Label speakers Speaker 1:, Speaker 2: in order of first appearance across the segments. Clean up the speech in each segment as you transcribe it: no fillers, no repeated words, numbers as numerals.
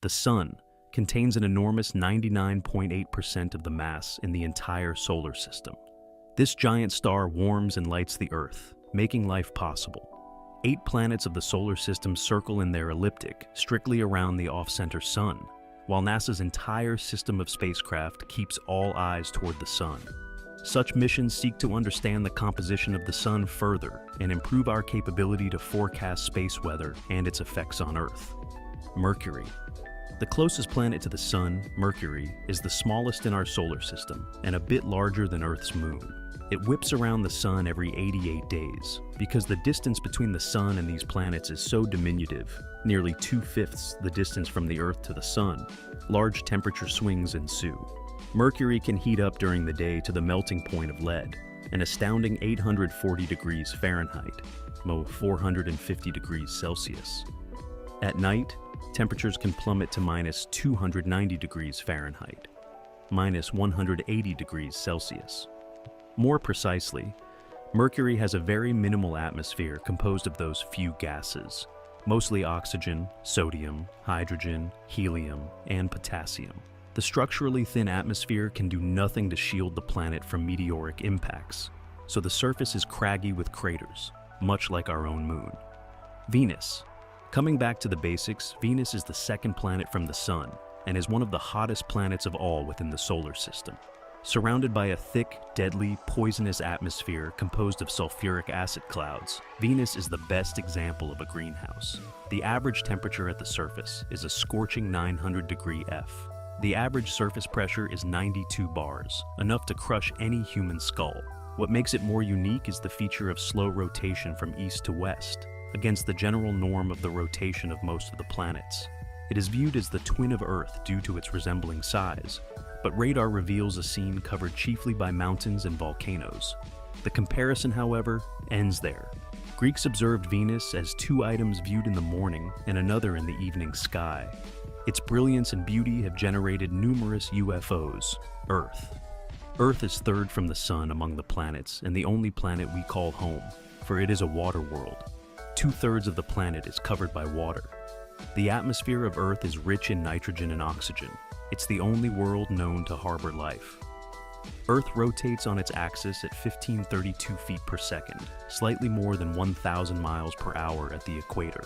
Speaker 1: The Sun contains an enormous 99.8% of the mass in the entire solar system. This giant star warms and lights the Earth, making life possible. 8 planets of the solar system circle in their ecliptic, strictly around the off-center Sun, while NASA's entire system of spacecraft keeps all eyes toward the Sun. Such missions seek to understand the composition of the Sun further and improve our capability to forecast space weather and its effects on Earth. Mercury. The closest planet to the Sun, Mercury, is the smallest in our solar system and a bit larger than Earth's moon. It whips around the Sun every 88 days. Because the distance between the Sun and these planets is so diminutive, nearly 2/5 the distance from the Earth to the Sun, large temperature swings ensue. Mercury can heat up during the day to the melting point of lead, an astounding 840 degrees Fahrenheit, 450 degrees Celsius. At night, temperatures can plummet to minus 290 degrees Fahrenheit, minus 180 degrees Celsius. More precisely, Mercury has a very minimal atmosphere composed of those few gases, mostly oxygen, sodium, hydrogen, helium, and potassium. The structurally thin atmosphere can do nothing to shield the planet from meteoric impacts, so the surface is craggy with craters, much like our own moon. Venus. Coming back to the basics, Venus is the second planet from the Sun and is one of the hottest planets of all within the solar system. Surrounded by a thick, deadly, poisonous atmosphere composed of sulfuric acid clouds, Venus is the best example of a greenhouse. The average temperature at the surface is a scorching 900 degree F. The average surface pressure is 92 bars, enough to crush any human skull. What makes it more unique is the feature of slow rotation from east to west, against the general norm of the rotation of most of the planets. It is viewed as the twin of Earth due to its resembling size, but radar reveals a scene covered chiefly by mountains and volcanoes. The comparison, however, ends there. Greeks observed Venus as 2 items viewed in the morning and another in the evening sky. Its brilliance and beauty have generated numerous UFOs. Earth. Earth is third from the Sun among the planets and the only planet we call home, for it is a water world. 2/3 of the planet is covered by water. The atmosphere of Earth is rich in nitrogen and oxygen. It's the only world known to harbor life. Earth rotates on its axis at 1532 feet per second, slightly more than 1,000 miles per hour at the equator.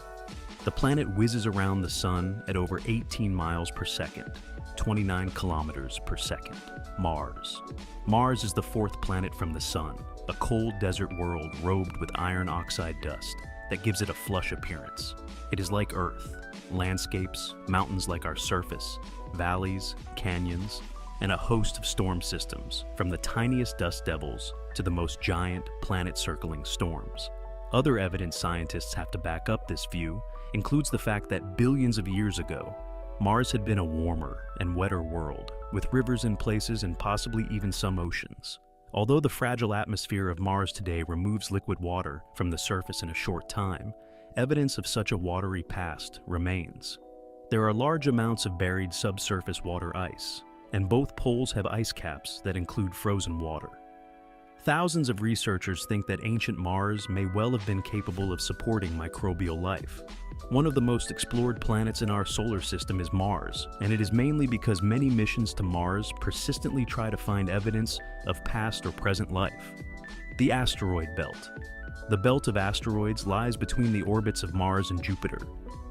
Speaker 1: The planet whizzes around the Sun at over 18 miles per second, 29 kilometers per second. Mars. Mars is the 4th planet from the Sun, a cold desert world robed with iron oxide dust that gives it a flush appearance. It is like Earth, landscapes, mountains like our surface, valleys, canyons, and a host of storm systems, from the tiniest dust devils to the most giant planet-circling storms. Other evidence scientists have to back up this view includes the fact that billions of years ago, Mars had been a warmer and wetter world, with rivers in places and possibly even some oceans. Although the fragile atmosphere of Mars today removes liquid water from the surface in a short time, evidence of such a watery past remains. There are large amounts of buried subsurface water ice, and both poles have ice caps that include frozen water. Thousands of researchers think that ancient Mars may well have been capable of supporting microbial life. One of the most explored planets in our solar system is Mars, and it is mainly because many missions to Mars persistently try to find evidence of past or present life. The asteroid belt. The belt of asteroids lies between the orbits of Mars and Jupiter.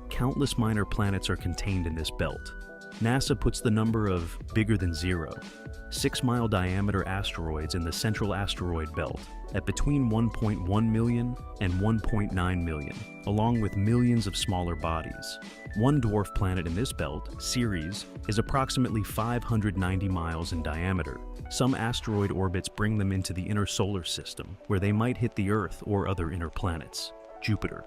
Speaker 1: Countless minor planets are contained in this belt. NASA puts the number of bigger than 0, 6-mile diameter asteroids in the central asteroid belt at between 1.1 million and 1.9 million, along with millions of smaller bodies. One dwarf planet in this belt, Ceres, is approximately 590 miles in diameter. Some asteroid orbits bring them into the inner solar system, where they might hit the Earth or other inner planets. Jupiter.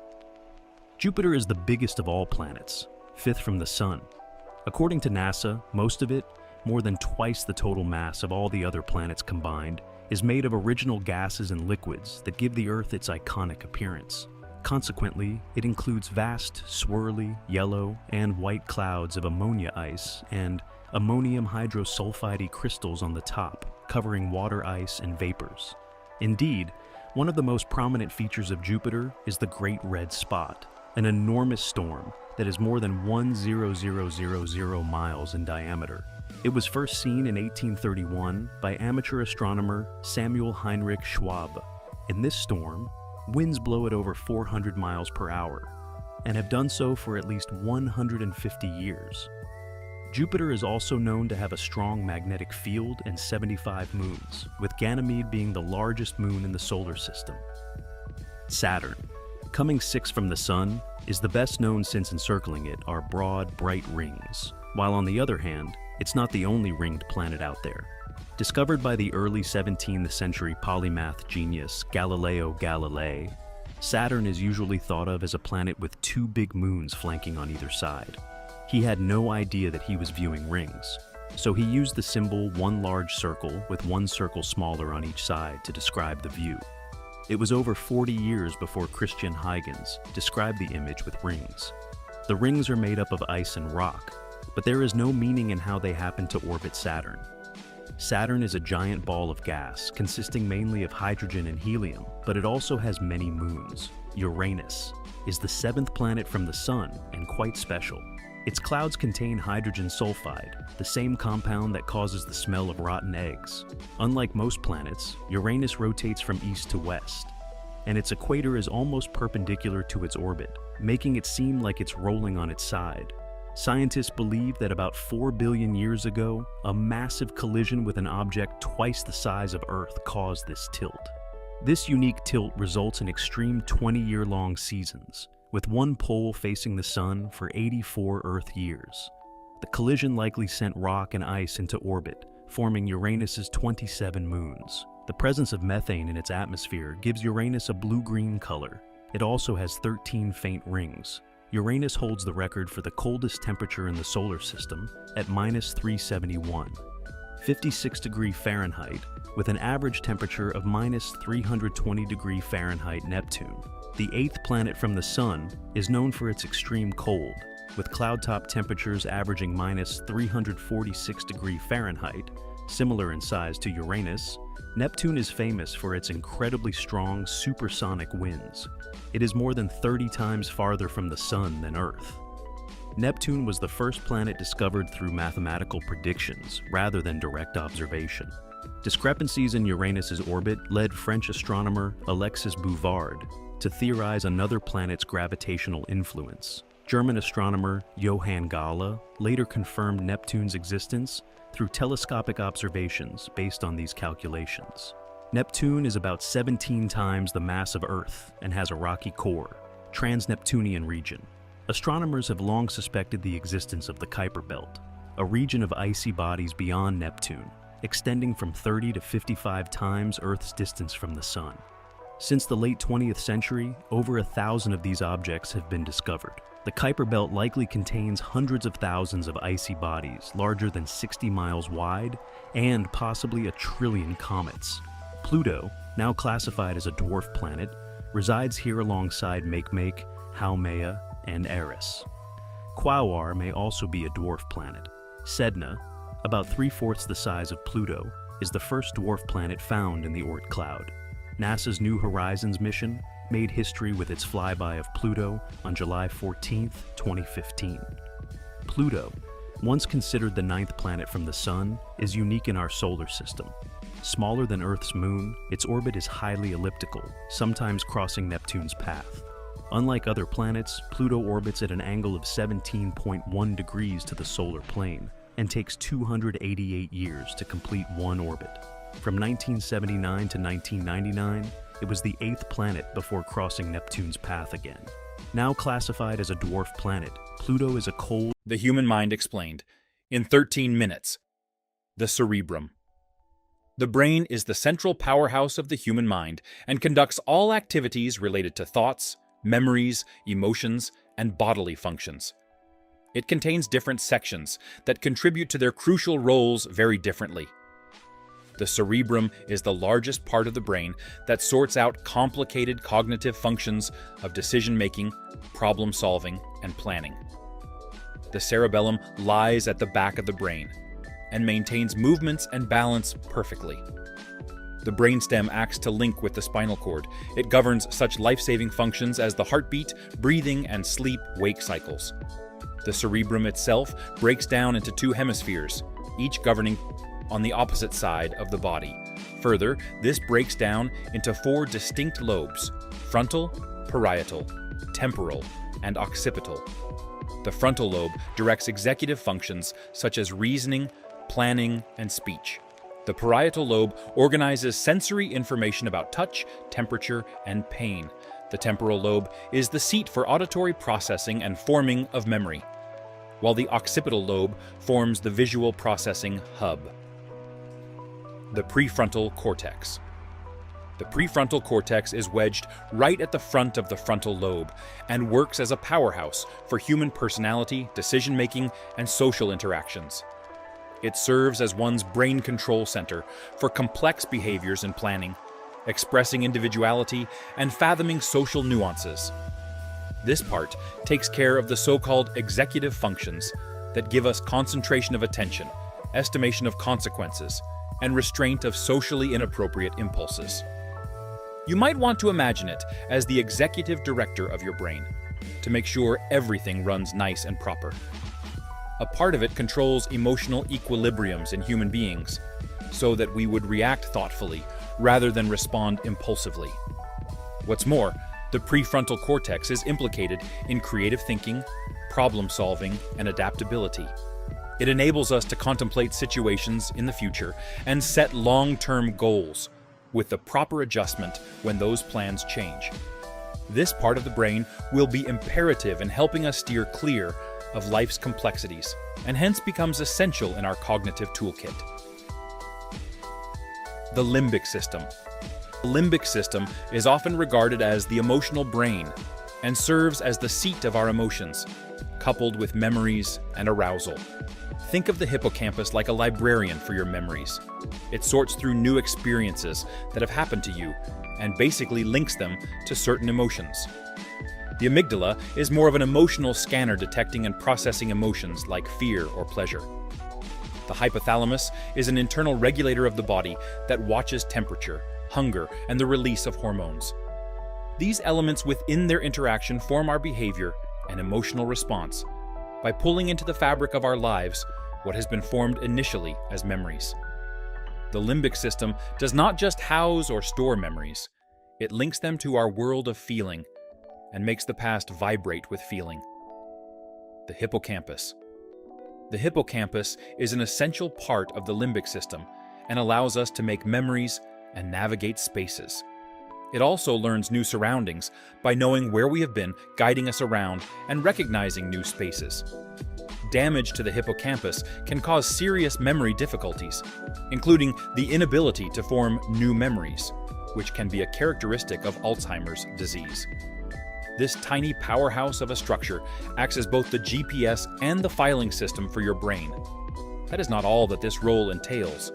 Speaker 1: Jupiter is the biggest of all planets, 5th from the Sun. According to NASA, most of it, more than twice the total mass of all the other planets combined, is made of original gases and liquids that give the Earth its iconic appearance. Consequently, it includes vast, swirly, yellow, and white clouds of ammonia ice and ammonium hydrosulfide crystals on the top, covering water ice and vapors. Indeed, one of the most prominent features of Jupiter is the Great Red Spot, an enormous storm that is more than 1,000 miles in diameter. It was first seen in 1831 by amateur astronomer Samuel Heinrich Schwabe. In this storm, winds blow at over 400 miles per hour, and have done so for at least 150 years. Jupiter is also known to have a strong magnetic field and 75 moons, with Ganymede being the largest moon in the solar system. Saturn, coming sixth from the Sun, is the best known since encircling it are broad, bright rings, while on the other hand, it's not the only ringed planet out there. Discovered by the early 17th century polymath genius Galileo Galilei, Saturn is usually thought of as a planet with two big moons flanking on either side. He had no idea that he was viewing rings, so he used the symbol one large circle with one circle smaller on each side to describe the view. It was over 40 years before Christian Huygens described the image with rings. The rings are made up of ice and rock, but there is no meaning in how they happen to orbit Saturn. Saturn is a giant ball of gas consisting mainly of hydrogen and helium, but it also has many moons. Uranus is the seventh planet from the Sun and quite special. Its clouds contain hydrogen sulfide, the same compound that causes the smell of rotten eggs. Unlike most planets, Uranus rotates from east to west, and its equator is almost perpendicular to its orbit, making it seem like it's rolling on its side. Scientists believe that about 4 billion years ago, a massive collision with an object twice the size of Earth caused this tilt. This unique tilt results in extreme 20-year-long seasons, with one pole facing the Sun for 84 Earth years. The collision likely sent rock and ice into orbit, forming Uranus's 27 moons. The presence of methane in its atmosphere gives Uranus a blue-green color. It also has 13 faint rings. Uranus holds the record for the coldest temperature in the solar system at -371, 56 degrees Fahrenheit, with an average temperature of -320 degrees Fahrenheit Neptune. The eighth planet from the Sun is known for its extreme cold, with cloud-top temperatures averaging -346 degrees Fahrenheit, similar in size to Uranus. Neptune is famous for its incredibly strong supersonic winds. It is more than 30 times farther from the Sun than Earth. Neptune was the first planet discovered through mathematical predictions rather than direct observation. Discrepancies in Uranus's orbit led French astronomer Alexis Bouvard to theorize another planet's gravitational influence. German astronomer Johann Galle later confirmed Neptune's existence through telescopic observations based on these calculations. Neptune is about 17 times the mass of Earth and has a rocky core, trans-Neptunian region. Astronomers have long suspected the existence of the Kuiper Belt, a region of icy bodies beyond Neptune, extending from 30 to 55 times Earth's distance from the Sun. Since the late 20th century, over 1,000 of these objects have been discovered. The Kuiper Belt likely contains hundreds of thousands of icy bodies larger than 60 miles wide and possibly 1 trillion comets. Pluto, now classified as a dwarf planet, resides here alongside Makemake, Haumea, and Eris. Quaoar may also be a dwarf planet. Sedna, about 3/4 the size of Pluto, is the first dwarf planet found in the Oort cloud. NASA's New Horizons mission made history with its flyby of Pluto on July 14, 2015. Pluto, once considered the 9th planet from the Sun, is unique in our solar system. Smaller than Earth's moon, its orbit is highly elliptical, sometimes crossing Neptune's path. Unlike other planets, Pluto orbits at an angle of 17.1 degrees to the solar plane and takes 288 years to complete one orbit. From 1979 to 1999, it was the 8th planet before crossing Neptune's path again. Now classified as a dwarf planet, Pluto is a cold...
Speaker 2: The Human Mind Explained, in 13 minutes. The cerebrum. The brain is the central powerhouse of the human mind and conducts all activities related to thoughts, memories, emotions, and bodily functions. It contains different sections that contribute to their crucial roles very differently. The cerebrum is the largest part of the brain that sorts out complicated cognitive functions of decision-making, problem-solving, and planning. The cerebellum lies at the back of the brain and maintains movements and balance perfectly. The brainstem acts to link with the spinal cord. It governs such life-saving functions as the heartbeat, breathing, and sleep-wake cycles. The cerebrum itself breaks down into two hemispheres, each governing on the opposite side of the body. Further, this breaks down into four distinct lobes: frontal, parietal, temporal, and occipital. The frontal lobe directs executive functions such as reasoning, planning, and speech. The parietal lobe organizes sensory information about touch, temperature, and pain. The temporal lobe is the seat for auditory processing and forming of memory, while the occipital lobe forms the visual processing hub. The prefrontal cortex. The prefrontal cortex is wedged right at the front of the frontal lobe and works as a powerhouse for human personality, decision-making, and social interactions. It serves as one's brain control center for complex behaviors and planning, expressing individuality and fathoming social nuances. This part takes care of the so-called executive functions that give us concentration of attention, estimation of consequences, and restraint of socially inappropriate impulses. You might want to imagine it as the executive director of your brain, to make sure everything runs nice and proper. A part of it controls emotional equilibriums in human beings, so that we would react thoughtfully rather than respond impulsively. What's more, the prefrontal cortex is implicated in creative thinking, problem-solving, and adaptability. It enables us to contemplate situations in the future and set long-term goals, with the proper adjustment when those plans change. This part of the brain will be imperative in helping us steer clear of life's complexities, and hence becomes essential in our cognitive toolkit. The limbic system. The limbic system is often regarded as the emotional brain and serves as the seat of our emotions, coupled with memories and arousal. Think of the hippocampus like a librarian for your memories. It sorts through new experiences that have happened to you and basically links them to certain emotions. The amygdala is more of an emotional scanner detecting and processing emotions like fear or pleasure. The hypothalamus is an internal regulator of the body that watches temperature, hunger, and the release of hormones. These elements within their interaction form our behavior and emotional response by pulling into the fabric of our lives what has been formed initially as memories. The limbic system does not just house or store memories, it links them to our world of feeling and makes the past vibrate with feeling. The hippocampus. The hippocampus is an essential part of the limbic system and allows us to make memories and navigate spaces. It also learns new surroundings by knowing where we have been, guiding us around, and recognizing new spaces. Damage to the hippocampus can cause serious memory difficulties, including the inability to form new memories, which can be a characteristic of Alzheimer's disease. This tiny powerhouse of a structure acts as both the GPS and the filing system for your brain. That is not all that this role entails.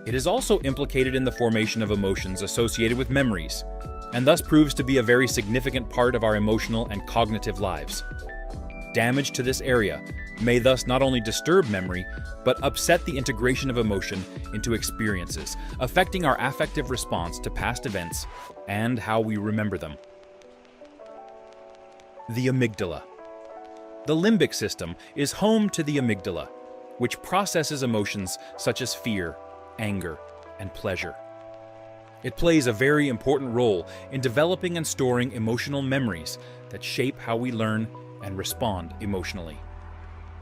Speaker 2: It is also implicated in the formation of emotions associated with memories, and thus proves to be a very significant part of our emotional and cognitive lives. Damage to this area may thus not only disturb memory, but upset the integration of emotion into experiences, affecting our affective response to past events and how we remember them. The amygdala. The limbic system is home to the amygdala, which processes emotions such as fear, anger, and pleasure. It plays a very important role in developing and storing emotional memories that shape how we learn and respond emotionally.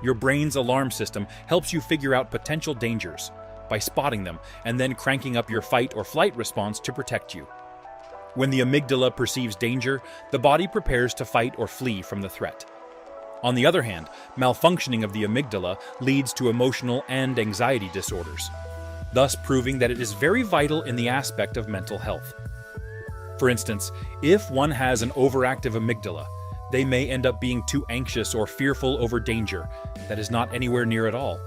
Speaker 2: Your brain's alarm system helps you figure out potential dangers by spotting them and then cranking up your fight or flight response to protect you. When the amygdala perceives danger, the body prepares to fight or flee from the threat. On the other hand, malfunctioning of the amygdala leads to emotional and anxiety disorders, thus proving that it is very vital in the aspect of mental health. For instance, if one has an overactive amygdala, they may end up being too anxious or fearful over danger that is not anywhere near at all.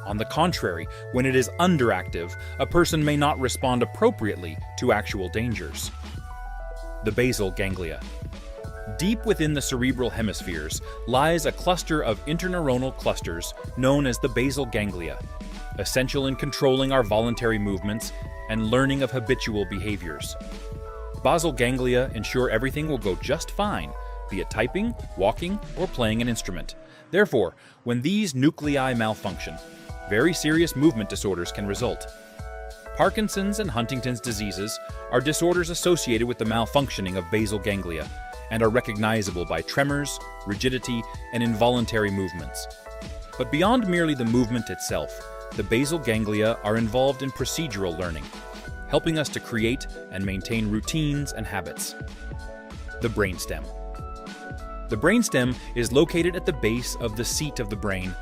Speaker 2: On the contrary, when it is underactive, a person may not respond appropriately to actual dangers. The basal ganglia. Deep within the cerebral hemispheres lies a cluster of interneuronal clusters known as the basal ganglia, essential in controlling our voluntary movements and learning of habitual behaviors. Basal ganglia ensure everything will go just fine, be it typing, walking, or playing an instrument. Therefore, when these nuclei malfunction, very serious movement disorders can result. Parkinson's and Huntington's diseases are disorders associated with the malfunctioning of basal ganglia and are recognizable by tremors, rigidity, and involuntary movements. But beyond merely the movement itself, the basal ganglia are involved in procedural learning, helping us to create and maintain routines and habits. The brainstem. The brainstem is located at the base of the seat of the brain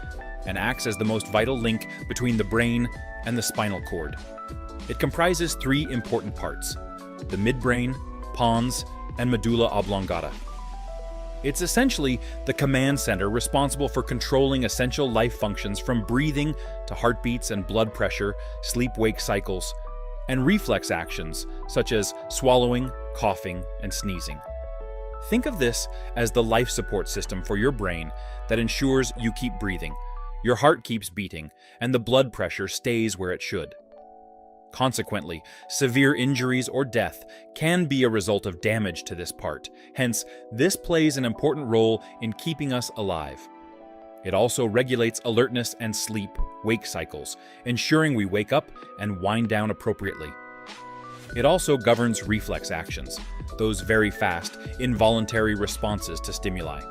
Speaker 2: and acts as the most vital link between the brain and the spinal cord. It comprises three important parts: the midbrain, pons, and medulla oblongata. It's essentially the command center responsible for controlling essential life functions from breathing to heartbeats and blood pressure, sleep-wake cycles, and reflex actions such as swallowing, coughing, and sneezing. Think of this as the life support system for your brain that ensures you keep breathing, your heart keeps beating, and the blood pressure stays where it should. Consequently, severe injuries or death can be a result of damage to this part. Hence, this plays an important role in keeping us alive. It also regulates alertness and sleep-wake cycles, ensuring we wake up and wind down appropriately. It also governs reflex actions, those very fast, involuntary responses to stimuli.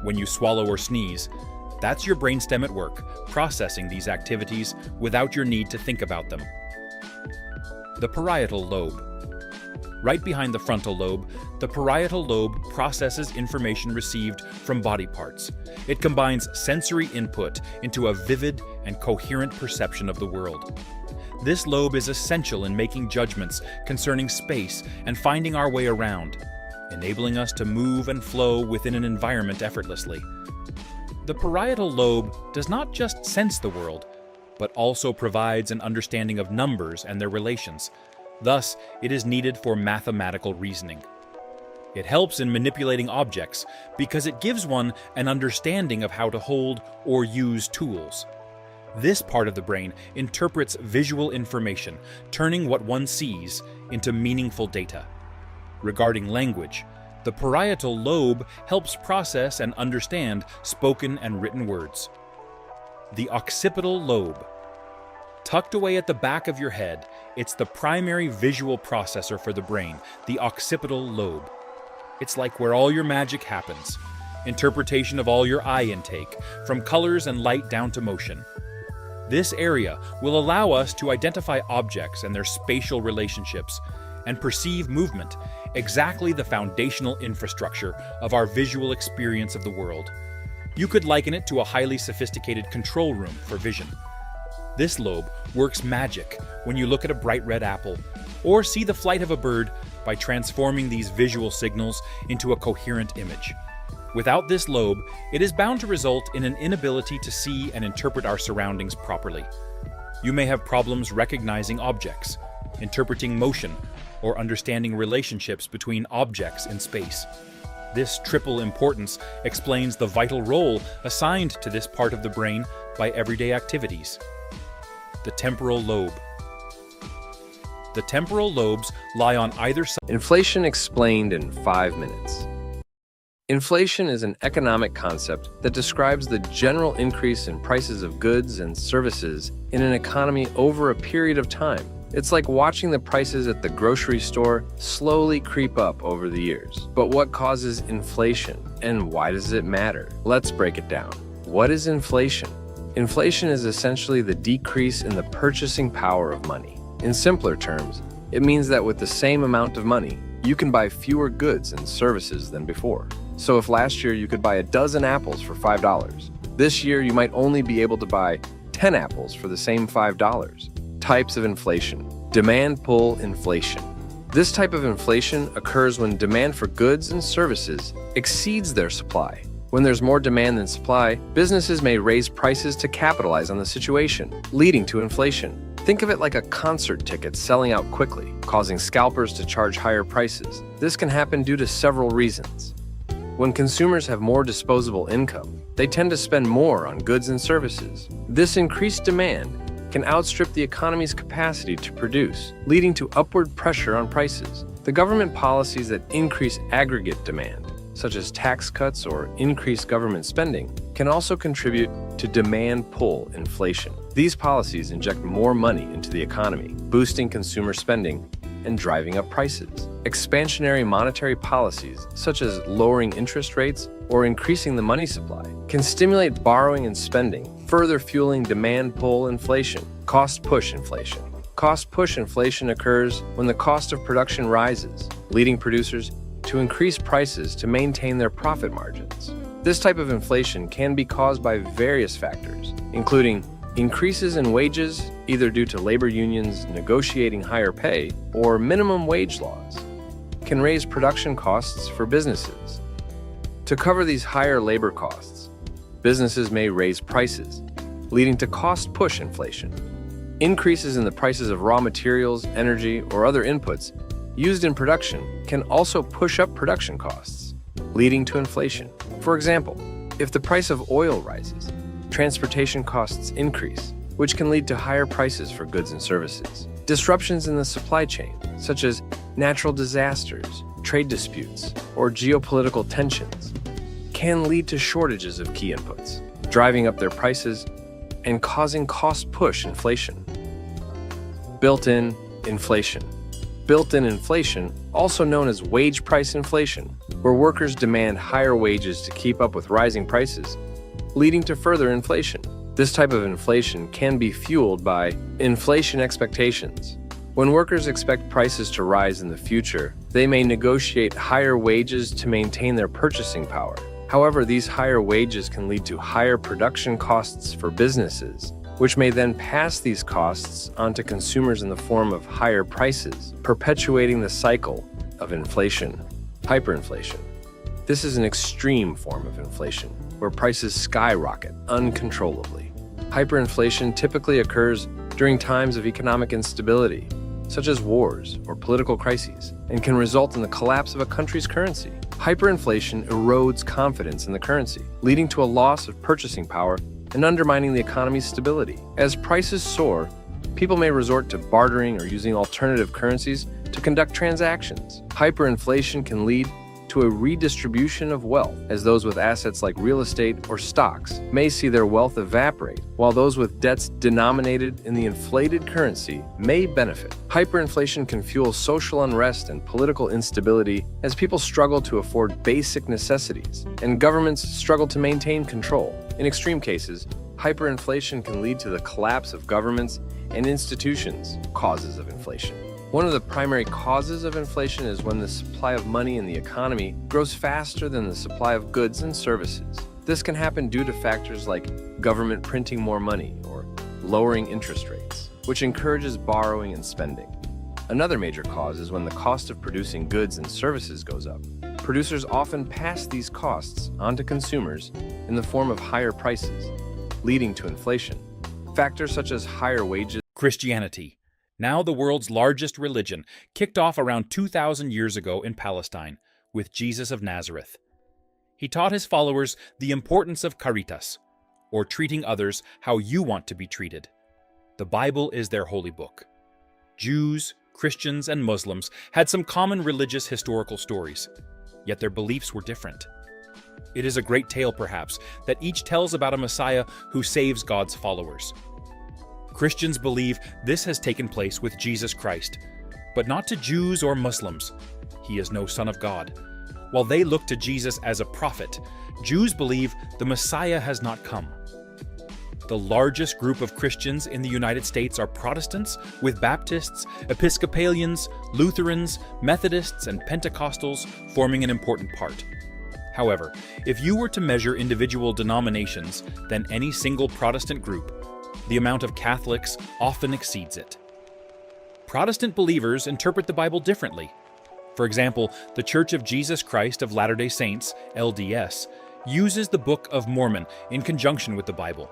Speaker 2: When you swallow or sneeze, that's your brainstem at work, processing these activities without your need to think about them. The parietal lobe. Right behind the frontal lobe, the parietal lobe processes information received from body parts. It combines sensory input into a vivid and coherent perception of the world. This lobe is essential in making judgments concerning space and finding our way around, enabling us to move and flow within an environment effortlessly. The parietal lobe does not just sense the world, but also provides an understanding of numbers and their relations. Thus, it is needed for mathematical reasoning. It helps in manipulating objects because it gives one an understanding of how to hold or use tools. This part of the brain interprets visual information, turning what one sees into meaningful data. Regarding language, the parietal lobe helps process and understand spoken and written words. The occipital lobe. Tucked away at the back of your head, it's the primary visual processor for the brain, the occipital lobe. It's like where all your magic happens. Interpretation of all your eye intake, from colors and light down to motion. This area will allow us to identify objects and their spatial relationships and perceive movement, exactly the foundational infrastructure of our visual experience of the world. You could liken it to a highly sophisticated control room for vision. This lobe works magic when you look at a bright red apple or see the flight of a bird by transforming these visual signals into a coherent image. Without this lobe, it is bound to result in an inability to see and interpret our surroundings properly. You may have problems recognizing objects, interpreting motion, or understanding relationships between objects in space. This triple importance explains the vital role assigned to this part of the brain by everyday activities. The temporal lobe. The temporal lobes lie on either side.
Speaker 3: Inflation explained in 5 minutes. Inflation is an economic concept that describes the general increase in prices of goods and services in an economy over a period of time. It's like watching the prices at the grocery store slowly creep up over the years. But what causes inflation, and why does it matter? Let's break it down. What is inflation? Inflation is essentially the decrease in the purchasing power of money. In simpler terms, it means that with the same amount of money, you can buy fewer goods and services than before. So if last year you could buy a dozen apples for $5, this year you might only be able to buy 10 apples for the same $5. Types of inflation. Demand pull inflation. This type of inflation occurs when demand for goods and services exceeds their supply. When there's more demand than supply, businesses may raise prices to capitalize on the situation, leading to inflation. Think of it like a concert ticket selling out quickly, causing scalpers to charge higher prices. This can happen due to several reasons. When consumers have more disposable income, they tend to spend more on goods and services. This increased demand can outstrip the economy's capacity to produce, leading to upward pressure on prices. The government policies that increase aggregate demand, such as tax cuts or increased government spending, can also contribute to demand pull inflation. These policies inject more money into the economy, boosting consumer spending and driving up prices. Expansionary monetary policies, such as lowering interest rates or increasing the money supply, can stimulate borrowing and spending, further fueling demand pull inflation. Cost push inflation. Cost push inflation occurs when the cost of production rises, leading producers to increase prices to maintain their profit margins. This type of inflation can be caused by various factors, including increases in wages, either due to labor unions negotiating higher pay or minimum wage laws, can raise production costs for businesses. To cover these higher labor costs, businesses may raise prices, leading to cost push inflation. Increases in the prices of raw materials, energy, or other inputs used in production can also push up production costs, leading to inflation. For example, if the price of oil rises, transportation costs increase, which can lead to higher prices for goods and services. Disruptions in the supply chain, such as natural disasters, trade disputes, or geopolitical tensions, can lead to shortages of key inputs, driving up their prices and causing cost push inflation. Built-in inflation. Built-in inflation, also known as wage price inflation, where workers demand higher wages to keep up with rising prices, leading to further inflation. This type of inflation can be fueled by inflation expectations. When workers expect prices to rise in the future, they may negotiate higher wages to maintain their purchasing power. However, these higher wages can lead to higher production costs for businesses, which may then pass these costs onto consumers in the form of higher prices, perpetuating the cycle of inflation. Hyperinflation. This is an extreme form of inflation, where prices skyrocket uncontrollably. Hyperinflation typically occurs during times of economic instability, such as wars or political crises, and can result in the collapse of a country's currency. Hyperinflation erodes confidence in the currency, leading to a loss of purchasing power and undermining the economy's stability. As prices soar, people may resort to bartering or using alternative currencies to conduct transactions. Hyperinflation can lead to a redistribution of wealth, as those with assets like real estate or stocks may see their wealth evaporate, while those with debts denominated in the inflated currency may benefit. Hyperinflation can fuel social unrest and political instability as people struggle to afford basic necessities and governments struggle to maintain control. In extreme cases, hyperinflation can lead to the collapse of governments and institutions. Causes of inflation. One of the primary causes of inflation is when the supply of money in the economy grows faster than the supply of goods and services. This can happen due to factors like government printing more money or lowering interest rates, which encourages borrowing and spending. Another major cause is when the cost of producing goods and services goes up. Producers often pass these costs onto consumers in the form of higher prices, leading to inflation. Factors such as higher wages.
Speaker 2: Christianity, now the world's largest religion, kicked off around 2,000 years ago in Palestine with Jesus of Nazareth. He taught his followers the importance of caritas, or treating others how you want to be treated. The Bible is their holy book. Jews, Christians, and Muslims had some common religious historical stories, yet their beliefs were different. It is a great tale, perhaps, that each tells about a Messiah who saves God's followers. Christians believe this has taken place with Jesus Christ, but not to Jews or Muslims. He is no Son of God. While they look to Jesus as a prophet, Jews believe the Messiah has not come. The largest group of Christians in the United States are Protestants, with Baptists, Episcopalians, Lutherans, Methodists, and Pentecostals forming an important part. However, if you were to measure individual denominations than any single Protestant group, the amount of Catholics often exceeds it. Protestant believers interpret the Bible differently. For example, the Church of Jesus Christ of Latter-day Saints, LDS, uses the Book of Mormon in conjunction with the Bible.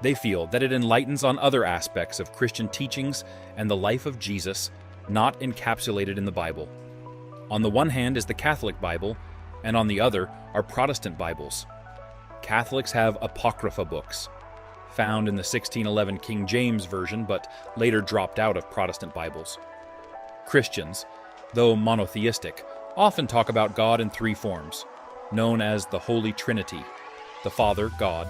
Speaker 2: They feel that it enlightens on other aspects of Christian teachings and the life of Jesus, not encapsulated in the Bible. On the one hand is the Catholic Bible, and on the other are Protestant Bibles. Catholics have Apocrypha books, found in the 1611 King James Version but later dropped out of Protestant Bibles. Christians, though monotheistic, often talk about God in three forms, known as the Holy Trinity: the Father, God,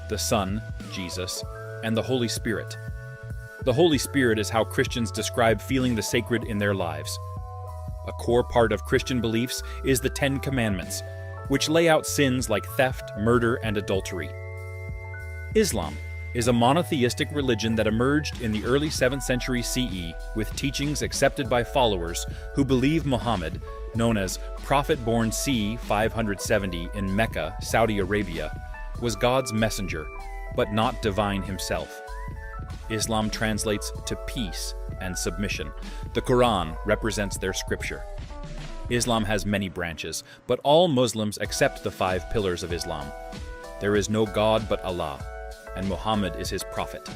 Speaker 2: the Son, Jesus, and the Holy Spirit. The Holy Spirit is how Christians describe feeling the sacred in their lives. A core part of Christian beliefs is the Ten Commandments, which lay out sins like theft, murder, and adultery. Islam is a monotheistic religion that emerged in the early 7th century CE with teachings accepted by followers who believe Muhammad, known as Prophet-born c. 570 in Mecca, Saudi Arabia, was God's messenger, but not divine himself. Islam translates to peace and submission. The Quran represents their scripture. Islam has many branches, but all Muslims accept the 5 pillars of Islam. There is no God but Allah, and Muhammad is his prophet.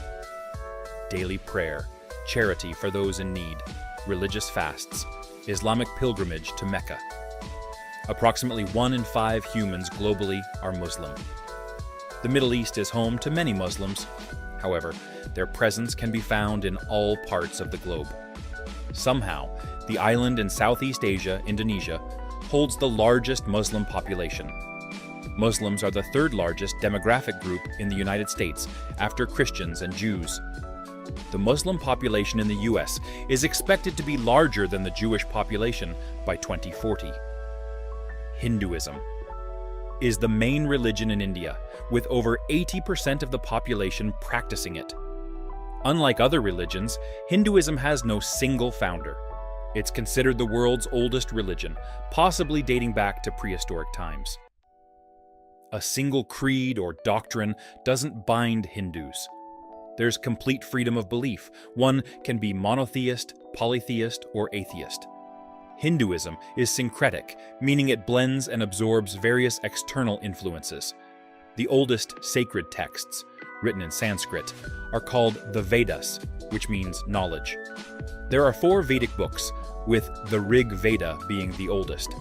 Speaker 2: Daily prayer, charity for those in need, religious fasts, Islamic pilgrimage to Mecca. Approximately 1 in 5 humans globally are Muslim. The Middle East is home to many Muslims. However, their presence can be found in all parts of the globe. Somehow, the island in Southeast Asia, Indonesia, holds the largest Muslim population. Muslims are the 3rd largest demographic group in the United States after Christians and Jews. The Muslim population in the US is expected to be larger than the Jewish population by 2040. Hinduism is the main religion in India, with over 80% of the population practicing it. Unlike other religions, Hinduism has no single founder. It's considered the world's oldest religion, possibly dating back to prehistoric times. A single creed or doctrine doesn't bind Hindus. There's complete freedom of belief. One can be monotheist, polytheist, or atheist. Hinduism is syncretic, meaning it blends and absorbs various external influences. The oldest sacred texts, written in Sanskrit, are called the Vedas, which means knowledge. There are 4 Vedic books, with the Rig Veda being the oldest.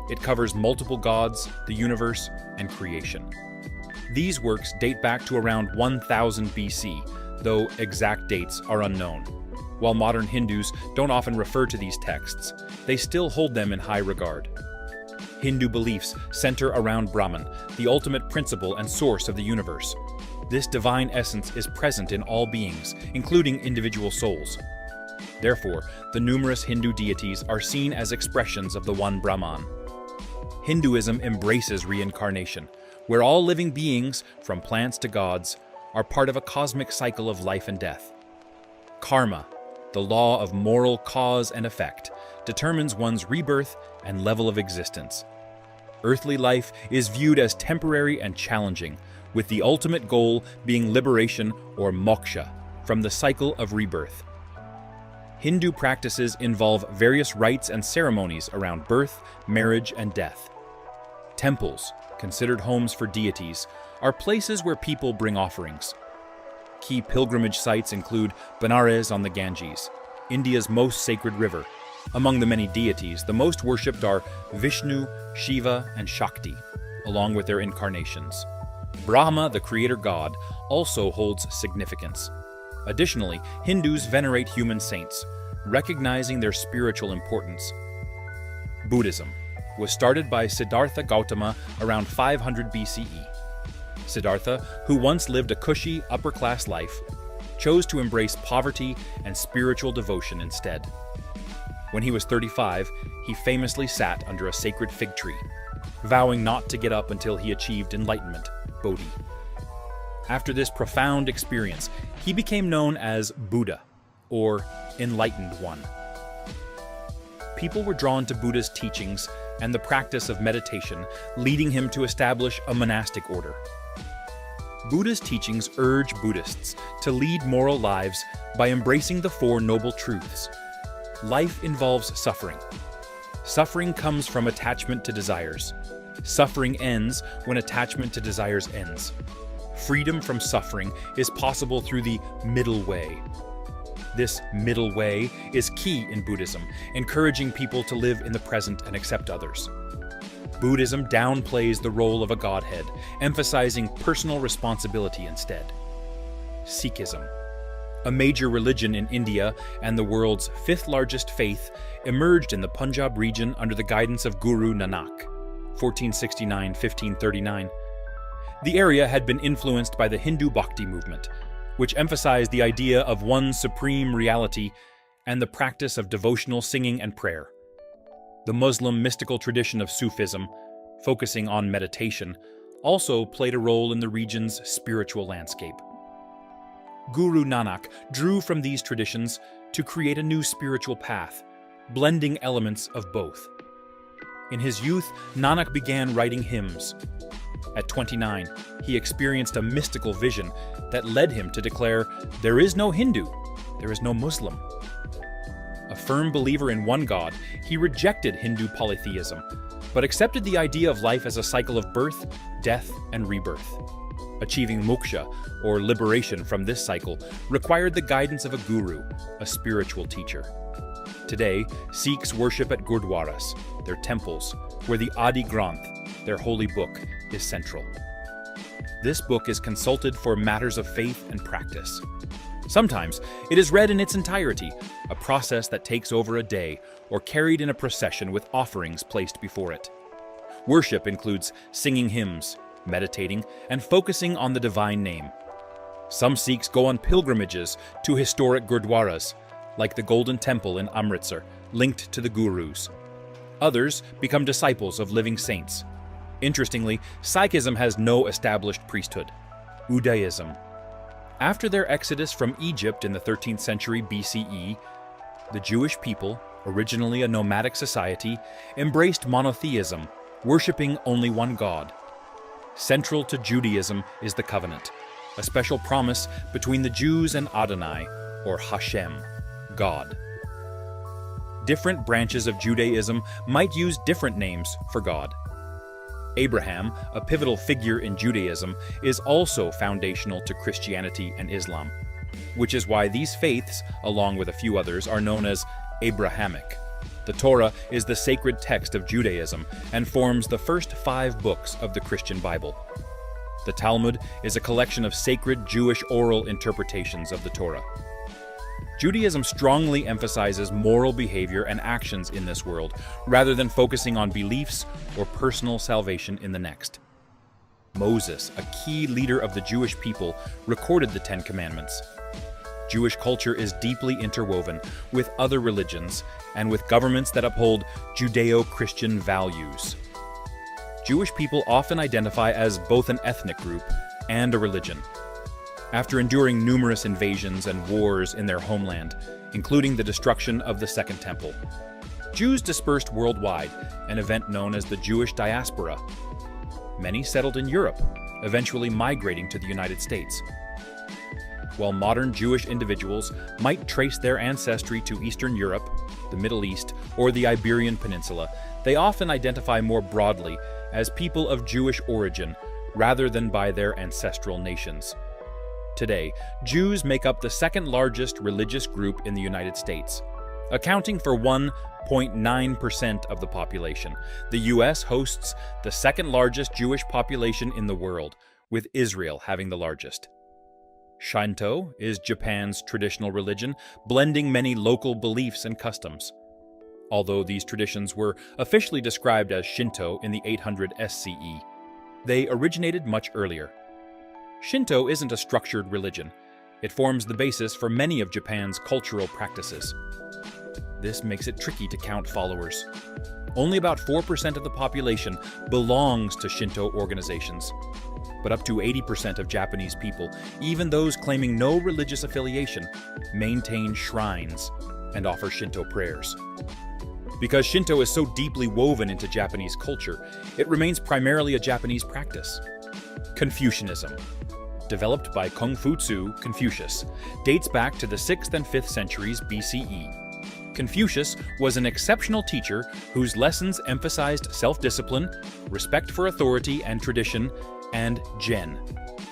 Speaker 2: It covers multiple gods, the universe, and creation. These works date back to around 1000 BC, though exact dates are unknown. While modern Hindus don't often refer to these texts, they still hold them in high regard. Hindu beliefs center around Brahman, the ultimate principle and source of the universe. This divine essence is present in all beings, including individual souls. Therefore, the numerous Hindu deities are seen as expressions of the one Brahman. Hinduism embraces reincarnation, where all living beings, from plants to gods, are part of a cosmic cycle of life and death. Karma, the law of moral cause and effect, determines one's rebirth and level of existence. Earthly life is viewed as temporary and challenging, with the ultimate goal being liberation or moksha from the cycle of rebirth. Hindu practices involve various rites and ceremonies around birth, marriage, and death. Temples, considered homes for deities, are places where people bring offerings. Key pilgrimage sites include Benares on the Ganges, India's most sacred river. Among the many deities, the most worshipped are Vishnu, Shiva, and Shakti, along with their incarnations. Brahma, the creator god, also holds significance. Additionally, Hindus venerate human saints, recognizing their spiritual importance. Buddhism was started by Siddhartha Gautama around 500 BCE. Siddhartha, who once lived a cushy, upper-class life, chose to embrace poverty and spiritual devotion instead. When he was 35, he famously sat under a sacred fig tree, vowing not to get up until he achieved enlightenment, Bodhi. After this profound experience, he became known as Buddha, or Enlightened One. People were drawn to Buddha's teachings and the practice of meditation, leading him to establish a monastic order. Buddha's teachings urge Buddhists to lead moral lives by embracing the 4 noble truths. Life involves suffering. Suffering comes from attachment to desires. Suffering ends when attachment to desires ends. Freedom from suffering is possible through the middle way. This middle way is key in Buddhism, encouraging people to live in the present and accept others. Buddhism downplays the role of a godhead, emphasizing personal responsibility instead. Sikhism, a major religion in India and the world's fifth largest faith, emerged in the Punjab region under the guidance of Guru Nanak, 1469–1539. The area had been influenced by the Hindu Bhakti movement, which emphasized the idea of one supreme reality and the practice of devotional singing and prayer. The Muslim mystical tradition of Sufism, focusing on meditation, also played a role in the region's spiritual landscape. Guru Nanak drew from these traditions to create a new spiritual path, blending elements of both. In his youth, Nanak began writing hymns. At 29, he experienced a mystical vision that led him to declare, "There is no Hindu, there is no Muslim." A firm believer in one God, he rejected Hindu polytheism, but accepted the idea of life as a cycle of birth, death, and rebirth. Achieving moksha, or liberation from this cycle, required the guidance of a guru, a spiritual teacher. Today, Sikhs worship at gurdwaras, their temples, where the Adi Granth, their holy book, is central. This book is consulted for matters of faith and practice. Sometimes it is read in its entirety, a process that takes over a day, or carried in a procession with offerings placed before it. Worship includes singing hymns, meditating, and focusing on the divine name. Some Sikhs go on pilgrimages to historic gurdwaras, like the Golden Temple in Amritsar, linked to the Gurus. Others become disciples of living saints. Interestingly, Sikhism has no established priesthood. Udaism. After their exodus from Egypt in the 13th century BCE, the Jewish people, originally a nomadic society, embraced monotheism, worshipping only one God. Central to Judaism is the covenant, a special promise between the Jews and Adonai, or Hashem, God. Different branches of Judaism might use different names for God. Abraham, a pivotal figure in Judaism, is also foundational to Christianity and Islam, which is why these faiths, along with a few others, are known as Abrahamic. The Torah is the sacred text of Judaism and forms the first 5 books of the Christian Bible. The Talmud is a collection of sacred Jewish oral interpretations of the Torah. Judaism strongly emphasizes moral behavior and actions in this world, rather than focusing on beliefs or personal salvation in the next. Moses, a key leader of the Jewish people, recorded the 10 Commandments. Jewish culture is deeply interwoven with other religions and with governments that uphold Judeo-Christian values. Jewish people often identify as both an ethnic group and a religion. After enduring numerous invasions and wars in their homeland, including the destruction of the Second Temple, Jews dispersed worldwide, an event known as the Jewish diaspora. Many settled in Europe, eventually migrating to the United States. While modern Jewish individuals might trace their ancestry to Eastern Europe, the Middle East, or the Iberian Peninsula, they often identify more broadly as people of Jewish origin rather than by their ancestral nations. Today, Jews make up the second largest religious group in the United States, accounting for 1.9% of the population. The U.S. hosts the second largest Jewish population in the world, with Israel having the largest. Shinto is Japan's traditional religion, blending many local beliefs and customs. Although these traditions were officially described as Shinto in the 800 SCE, they originated much earlier. Shinto isn't a structured religion. It forms the basis for many of Japan's cultural practices. This makes it tricky to count followers. Only about 4% of the population belongs to Shinto organizations, but up to 80% of Japanese people, even those claiming no religious affiliation, maintain shrines and offer Shinto prayers. Because Shinto is so deeply woven into Japanese culture, it remains primarily a Japanese practice. Confucianism, developed by Kongfutsu Confucius, dates back to the 6th and 5th centuries BCE. Confucius was an exceptional teacher whose lessons emphasized self-discipline, respect for authority and tradition, and gen,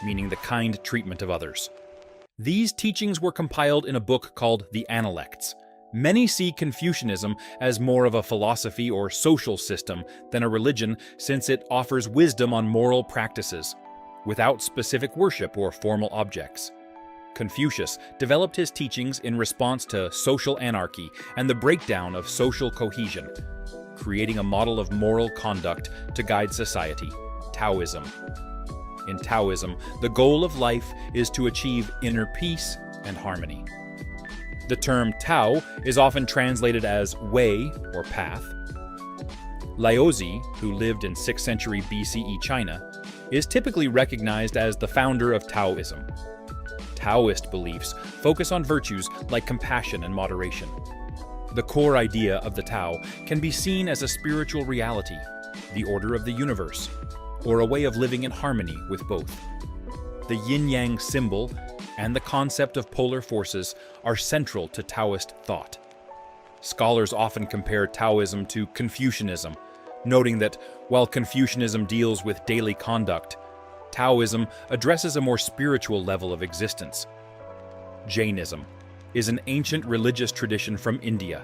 Speaker 2: meaning the kind treatment of others. These teachings were compiled in a book called the Analects, Many see Confucianism as more of a philosophy or social system than a religion, since it offers wisdom on moral practices, without specific worship or formal objects. Confucius developed his teachings in response to social anarchy and the breakdown of social cohesion, creating a model of moral conduct to guide society, Taoism. In Taoism, the goal of life is to achieve inner peace and harmony. The term Tao is often translated as way or path. Laozi, who lived in 6th century BCE China, is typically recognized as the founder of Taoism. Taoist beliefs focus on virtues like compassion and moderation. The core idea of the Tao can be seen as a spiritual reality, the order of the universe, or a way of living in harmony with both. The yin-yang symbol and the concept of polar forces are central to Taoist thought. Scholars often compare Taoism to Confucianism, noting that while Confucianism deals with daily conduct, Taoism addresses a more spiritual level of existence. Jainism is an ancient religious tradition from India.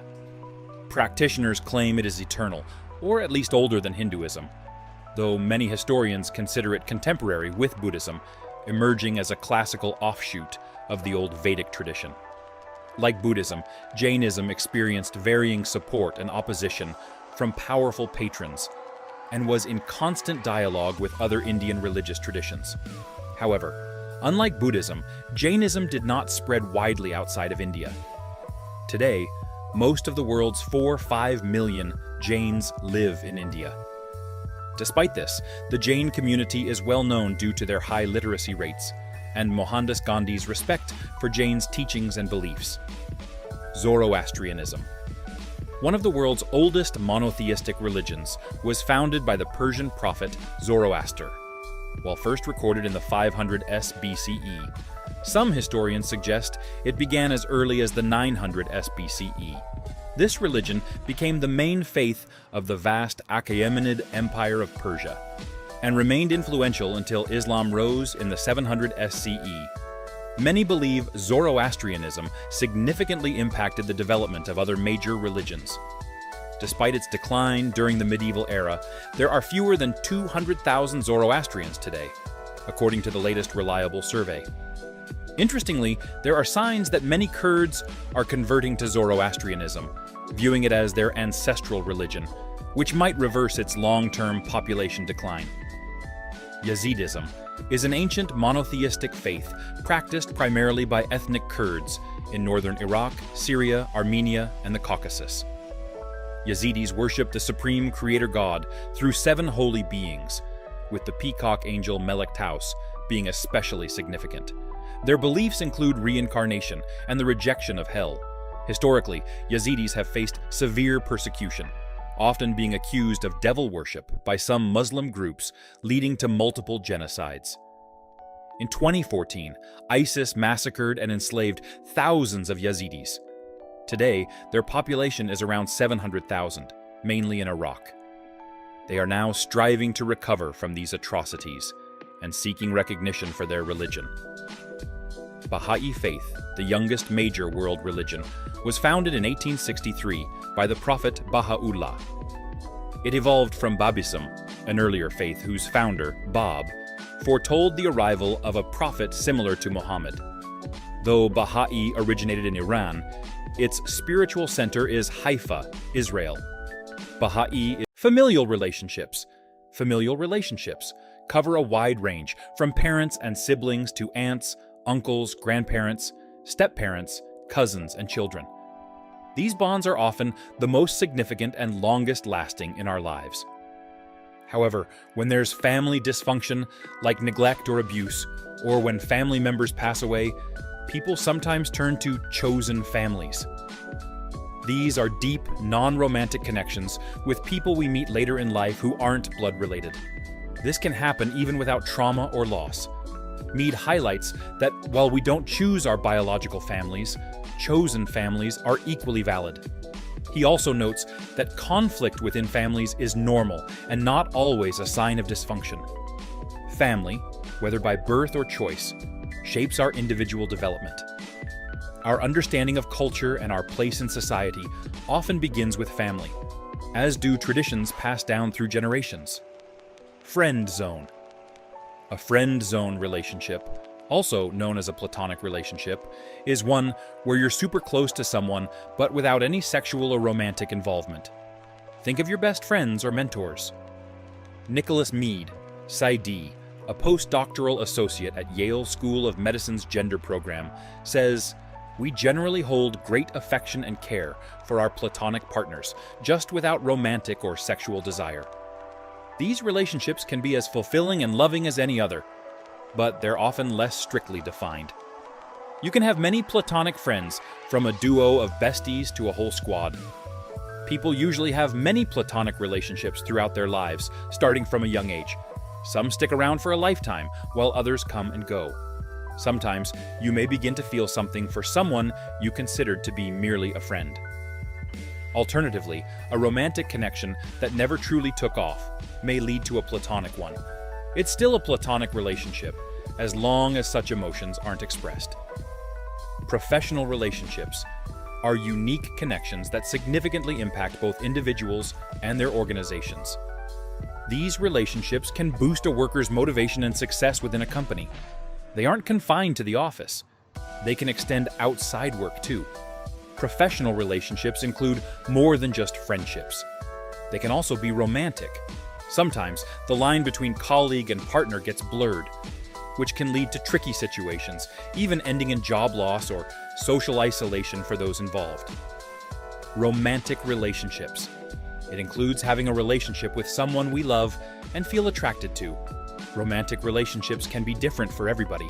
Speaker 2: Practitioners claim it is eternal, or at least older than Hinduism, though many historians consider it contemporary with Buddhism, emerging as a classical offshoot of the old Vedic tradition. Like Buddhism, Jainism experienced varying support and opposition from powerful patrons, and was in constant dialogue with other Indian religious traditions. However, unlike Buddhism, Jainism did not spread widely outside of India. Today, most of the world's 4-5 million Jains live in India. Despite this, the Jain community is well known due to their high literacy rates, and Mohandas Gandhi's respect for Jain's teachings and beliefs. Zoroastrianism. One of the world's oldest monotheistic religions was founded by the Persian prophet Zoroaster, while first recorded in the 500s BCE. Some historians suggest it began as early as the 900s BCE. This religion became the main faith of the vast Achaemenid Empire of Persia, and remained influential until Islam rose in the 700 SCE. Many believe Zoroastrianism significantly impacted the development of other major religions. Despite its decline during the medieval era, there are fewer than 200,000 Zoroastrians today, according to the latest reliable survey. Interestingly, there are signs that many Kurds are converting to Zoroastrianism, viewing it as their ancestral religion, which might reverse its long-term population decline. Yazidism is an ancient monotheistic faith practiced primarily by ethnic Kurds in northern Iraq, Syria, Armenia, and the Caucasus. Yazidis worship the supreme creator god through 7 holy beings, with the peacock angel Melek Taus being especially significant. Their beliefs include reincarnation and the rejection of hell. Historically, Yazidis have faced severe persecution, often being accused of devil worship by some Muslim groups, leading to multiple genocides. In 2014, ISIS massacred and enslaved thousands of Yazidis. Today, their population is around 700,000, mainly in Iraq. They are now striving to recover from these atrocities and seeking recognition for their religion. Baha'i Faith, the youngest major world religion, was founded in 1863 by the Prophet Baha'u'llah. It evolved from Babism, an earlier faith whose founder, Bab, foretold the arrival of a prophet similar to Muhammad. Though Baha'i originated in Iran, its spiritual center is Haifa, Israel. Baha'i familial relationships. Familial relationships cover a wide range, from parents and siblings to aunts, uncles, grandparents, step-parents, cousins, and children. These bonds are often the most significant and longest-lasting in our lives. However, when there's family dysfunction, like neglect or abuse, or when family members pass away, people sometimes turn to chosen families. These are deep, non-romantic connections with people we meet later in life who aren't blood-related. This can happen even without trauma or loss. Mead highlights that while we don't choose our biological families, chosen families are equally valid. He also notes that conflict within families is normal and not always a sign of dysfunction. Family, whether by birth or choice, shapes our individual development. Our understanding of culture and our place in society often begins with family, as do traditions passed down through generations. Friend zone. A friend zone relationship, also known as a platonic relationship, is one where you're super close to someone but without any sexual or romantic involvement. Think of your best friends or mentors. Nicholas Mead, PsyD, a postdoctoral associate at Yale School of Medicine's gender program, says, "We generally hold great affection and care for our platonic partners, just without romantic or sexual desire. These relationships can be as fulfilling and loving as any other, but they're often less strictly defined. You can have many platonic friends, from a duo of besties to a whole squad. People usually have many platonic relationships throughout their lives, starting from a young age. Some stick around for a lifetime, while others come and go. Sometimes you may begin to feel something for someone you considered to be merely a friend. Alternatively, a romantic connection that never truly took off may lead to a platonic one. It's still a platonic relationship, as long as such emotions aren't expressed. Professional relationships are unique connections that significantly impact both individuals and their organizations. These relationships can boost a worker's motivation and success within a company. They aren't confined to the office. They can extend outside work too. Professional relationships include more than just friendships. They can also be romantic. Sometimes the line between colleague and partner gets blurred, which can lead to tricky situations, even ending in job loss or social isolation for those involved. Romantic relationships. It includes having a relationship with someone we love and feel attracted to. Romantic relationships can be different for everybody,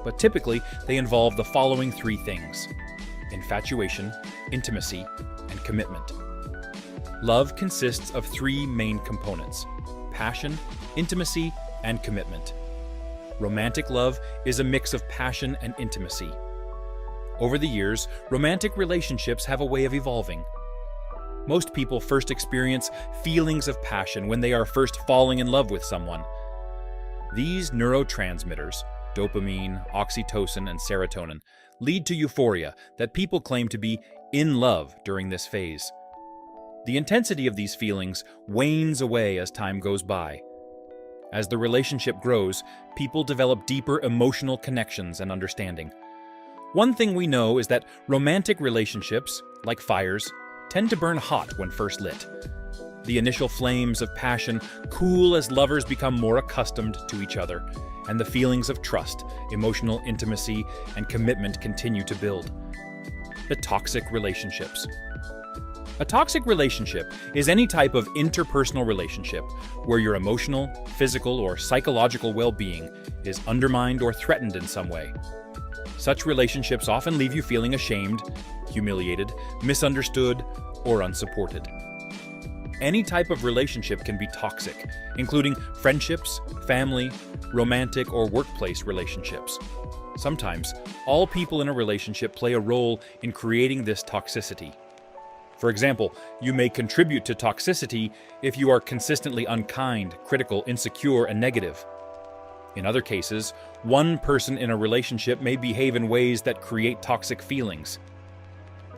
Speaker 2: but typically they involve the following three things: infatuation, intimacy, and commitment. Love consists of three main components: passion, intimacy, and commitment. Romantic love is a mix of passion and intimacy. Over the years, romantic relationships have a way of evolving. Most people first experience feelings of passion when they are first falling in love with someone. These neurotransmitters, dopamine, oxytocin, and serotonin, lead to euphoria that people claim to be in love during this phase. The intensity of these feelings wanes away as time goes by. As the relationship grows, people develop deeper emotional connections and understanding. One thing we know is that romantic relationships, like fires, tend to burn hot when first lit. The initial flames of passion cool as lovers become more accustomed to each other, and the feelings of trust, emotional intimacy, and commitment continue to build. The toxic relationships. A toxic relationship is any type of interpersonal relationship where your emotional, physical, or psychological well-being is undermined or threatened in some way. Such relationships often leave you feeling ashamed, humiliated, misunderstood, or unsupported. Any type of relationship can be toxic, including friendships, family, romantic, or workplace relationships. Sometimes, all people in a relationship play a role in creating this toxicity. For example, you may contribute to toxicity if you are consistently unkind, critical, insecure, and negative. In other cases, one person in a relationship may behave in ways that create toxic feelings.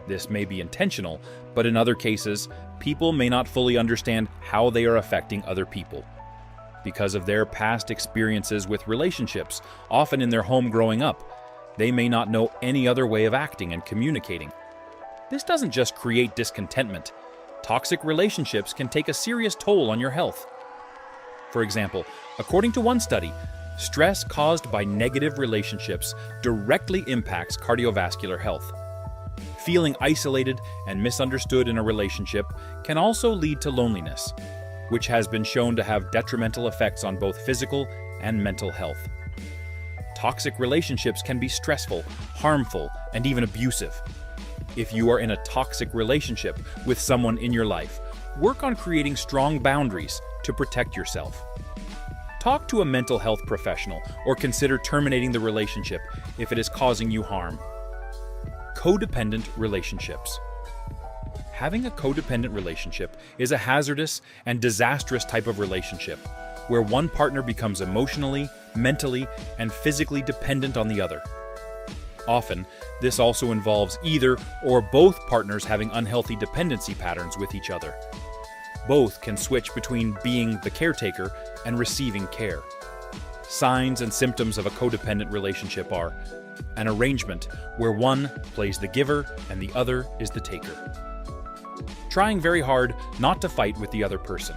Speaker 2: This may be intentional, but in other cases, people may not fully understand how they are affecting other people. Because of their past experiences with relationships, often in their home growing up, they may not know any other way of acting and communicating. This doesn't just create discontentment. Toxic relationships can take a serious toll on your health. For example, according to one study, stress caused by negative relationships directly impacts cardiovascular health. Feeling isolated and misunderstood in a relationship can also lead to loneliness, which has been shown to have detrimental effects on both physical and mental health. Toxic relationships can be stressful, harmful, and even abusive. If you are in a toxic relationship with someone in your life, work on creating strong boundaries to protect yourself. Talk to a mental health professional or consider terminating the relationship if it is causing you harm. Codependent relationships. Having a codependent relationship is a hazardous and disastrous type of relationship where one partner becomes emotionally, mentally, and physically dependent on the other. Often, this also involves either or both partners having unhealthy dependency patterns with each other. Both can switch between being the caretaker and receiving care. Signs and symptoms of a codependent relationship are an arrangement where one plays the giver and the other is the taker. Trying very hard not to fight with the other person.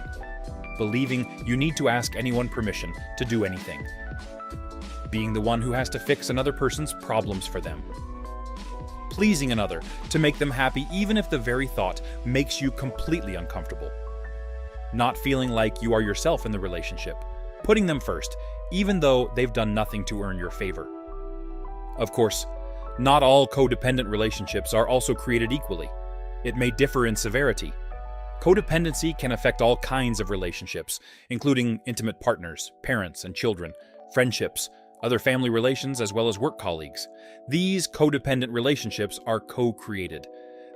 Speaker 2: Believing you need to ask anyone permission to do anything. Being the one who has to fix another person's problems for them. Pleasing another to make them happy even if the very thought makes you completely uncomfortable. Not feeling like you are yourself in the relationship. Putting them first, even though they've done nothing to earn your favor. Of course, not all codependent relationships are also created equally. It may differ in severity. Codependency can affect all kinds of relationships, including intimate partners, parents and children, friendships, other family relations, as well as work colleagues. These codependent relationships are co-created.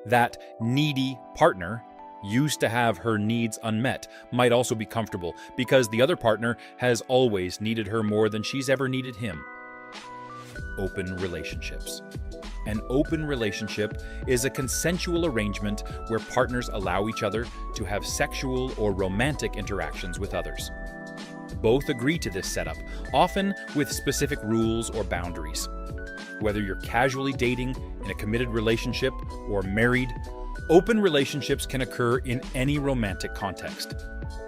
Speaker 2: That needy partner used to have her needs unmet might also be comfortable because the other partner has always needed her more than she's ever needed him. Open relationships. An open relationship is a consensual arrangement where partners allow each other to have sexual or romantic interactions with others. Both agree to this setup, often with specific rules or boundaries. Whether you're casually dating, in a committed relationship, or married, open relationships can occur in any romantic context.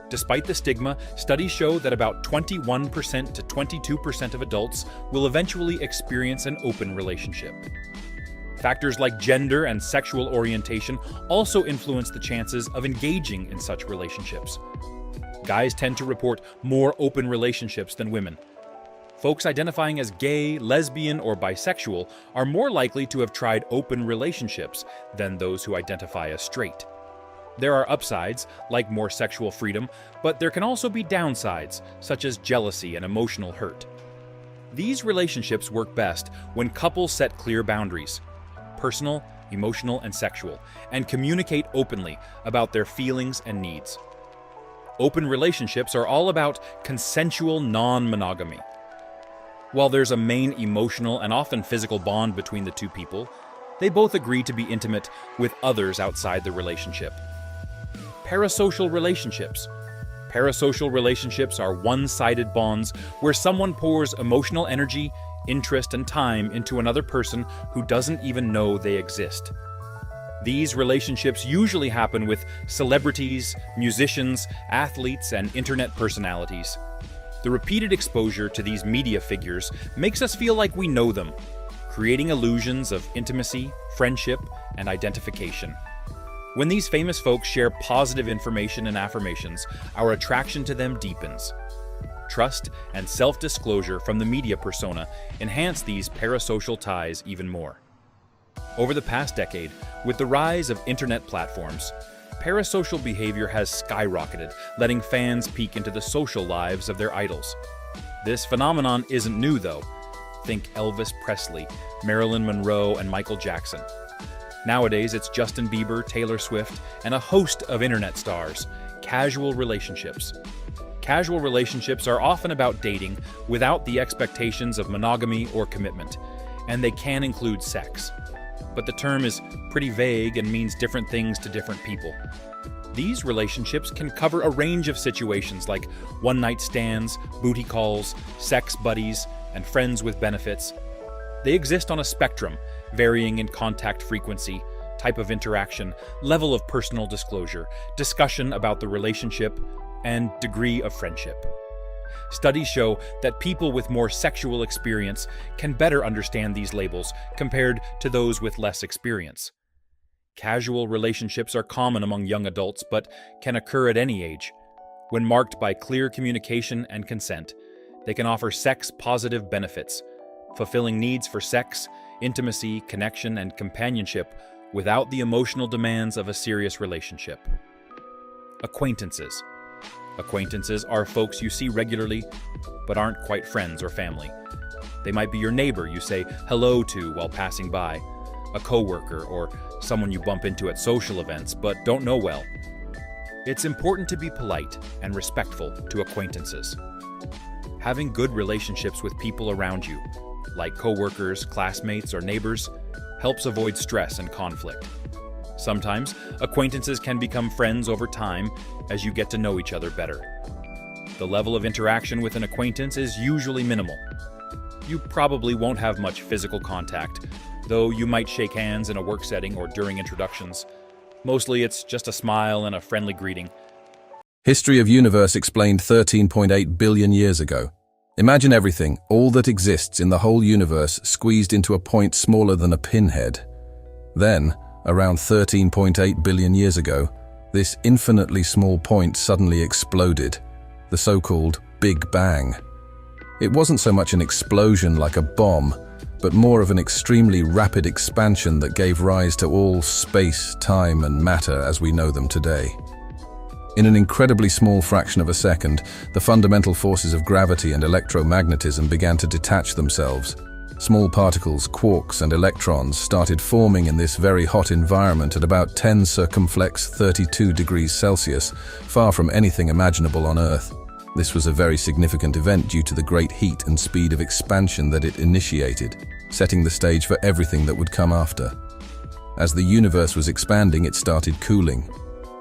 Speaker 2: Despite the stigma, studies show that about 21% to 22% of adults will eventually experience an open relationship. Factors like gender and sexual orientation also influence the chances of engaging in such relationships. Guys tend to report more open relationships than women. Folks identifying as gay, lesbian, or bisexual are more likely to have tried open relationships than those who identify as straight. There are upsides, like more sexual freedom, but there can also be downsides, such as jealousy and emotional hurt. These relationships work best when couples set clear boundaries, personal, emotional, and sexual, and communicate openly about their feelings and needs. Open relationships are all about consensual non-monogamy. While there's a main emotional and often physical bond between the two people, they both agree to be intimate with others outside the relationship. Parasocial relationships. Parasocial relationships are one-sided bonds where someone pours emotional energy, interest, and time into another person who doesn't even know they exist. These relationships usually happen with celebrities, musicians, athletes, and internet personalities. The repeated exposure to these media figures makes us feel like we know them, creating illusions of intimacy, friendship, and identification. When these famous folks share positive information and affirmations, our attraction to them deepens. Trust and self-disclosure from the media persona enhance these parasocial ties even more. Over the past decade, with the rise of internet platforms, parasocial behavior has skyrocketed, letting fans peek into the social lives of their idols. This phenomenon isn't new, though. Think Elvis Presley, Marilyn Monroe, and Michael Jackson. Nowadays, it's Justin Bieber, Taylor Swift, and a host of internet stars. Casual relationships. Casual relationships are often about dating without the expectations of monogamy or commitment, and they can include sex. But the term is pretty vague and means different things to different people. These relationships can cover a range of situations like one-night stands, booty calls, sex buddies, and friends with benefits. They exist on a spectrum, varying in contact frequency, type of interaction, level of personal disclosure, discussion about the relationship, and degree of friendship. Studies show that people with more sexual experience can better understand these labels compared to those with less experience. Casual relationships are common among young adults, but can occur at any age. When marked by clear communication and consent, they can offer sex-positive benefits, fulfilling needs for sex, intimacy, connection, and companionship without the emotional demands of a serious relationship. Acquaintances. Acquaintances are folks you see regularly, but aren't quite friends or family. They might be your neighbor you say hello to while passing by, a coworker, or someone you bump into at social events but don't know well. It's important to be polite and respectful to acquaintances. Having good relationships with people around you, like coworkers, classmates, or neighbors, helps avoid stress and conflict. Sometimes, acquaintances can become friends over time as you get to know each other better. The level of interaction with an acquaintance is usually minimal. You probably won't have much physical contact, though you might shake hands in a work setting or during introductions. Mostly it's just a smile and a friendly greeting.
Speaker 4: History of Universe explained 13.8 billion years ago. Imagine everything, all that exists in the whole universe, squeezed into a point smaller than a pinhead. Then, around 13.8 billion years ago, this infinitely small point suddenly exploded, the so-called Big Bang. It wasn't so much an explosion like a bomb, but more of an extremely rapid expansion that gave rise to all space, time, and matter as we know them today. In an incredibly small fraction of a second, the fundamental forces of gravity and electromagnetism began to detach themselves. Small particles, quarks, and electrons started forming in this very hot environment at about 10 circumflex 32 degrees Celsius, far from anything imaginable on Earth. This was a very significant event due to the great heat and speed of expansion that it initiated, setting the stage for everything that would come after. As the universe was expanding, it started cooling.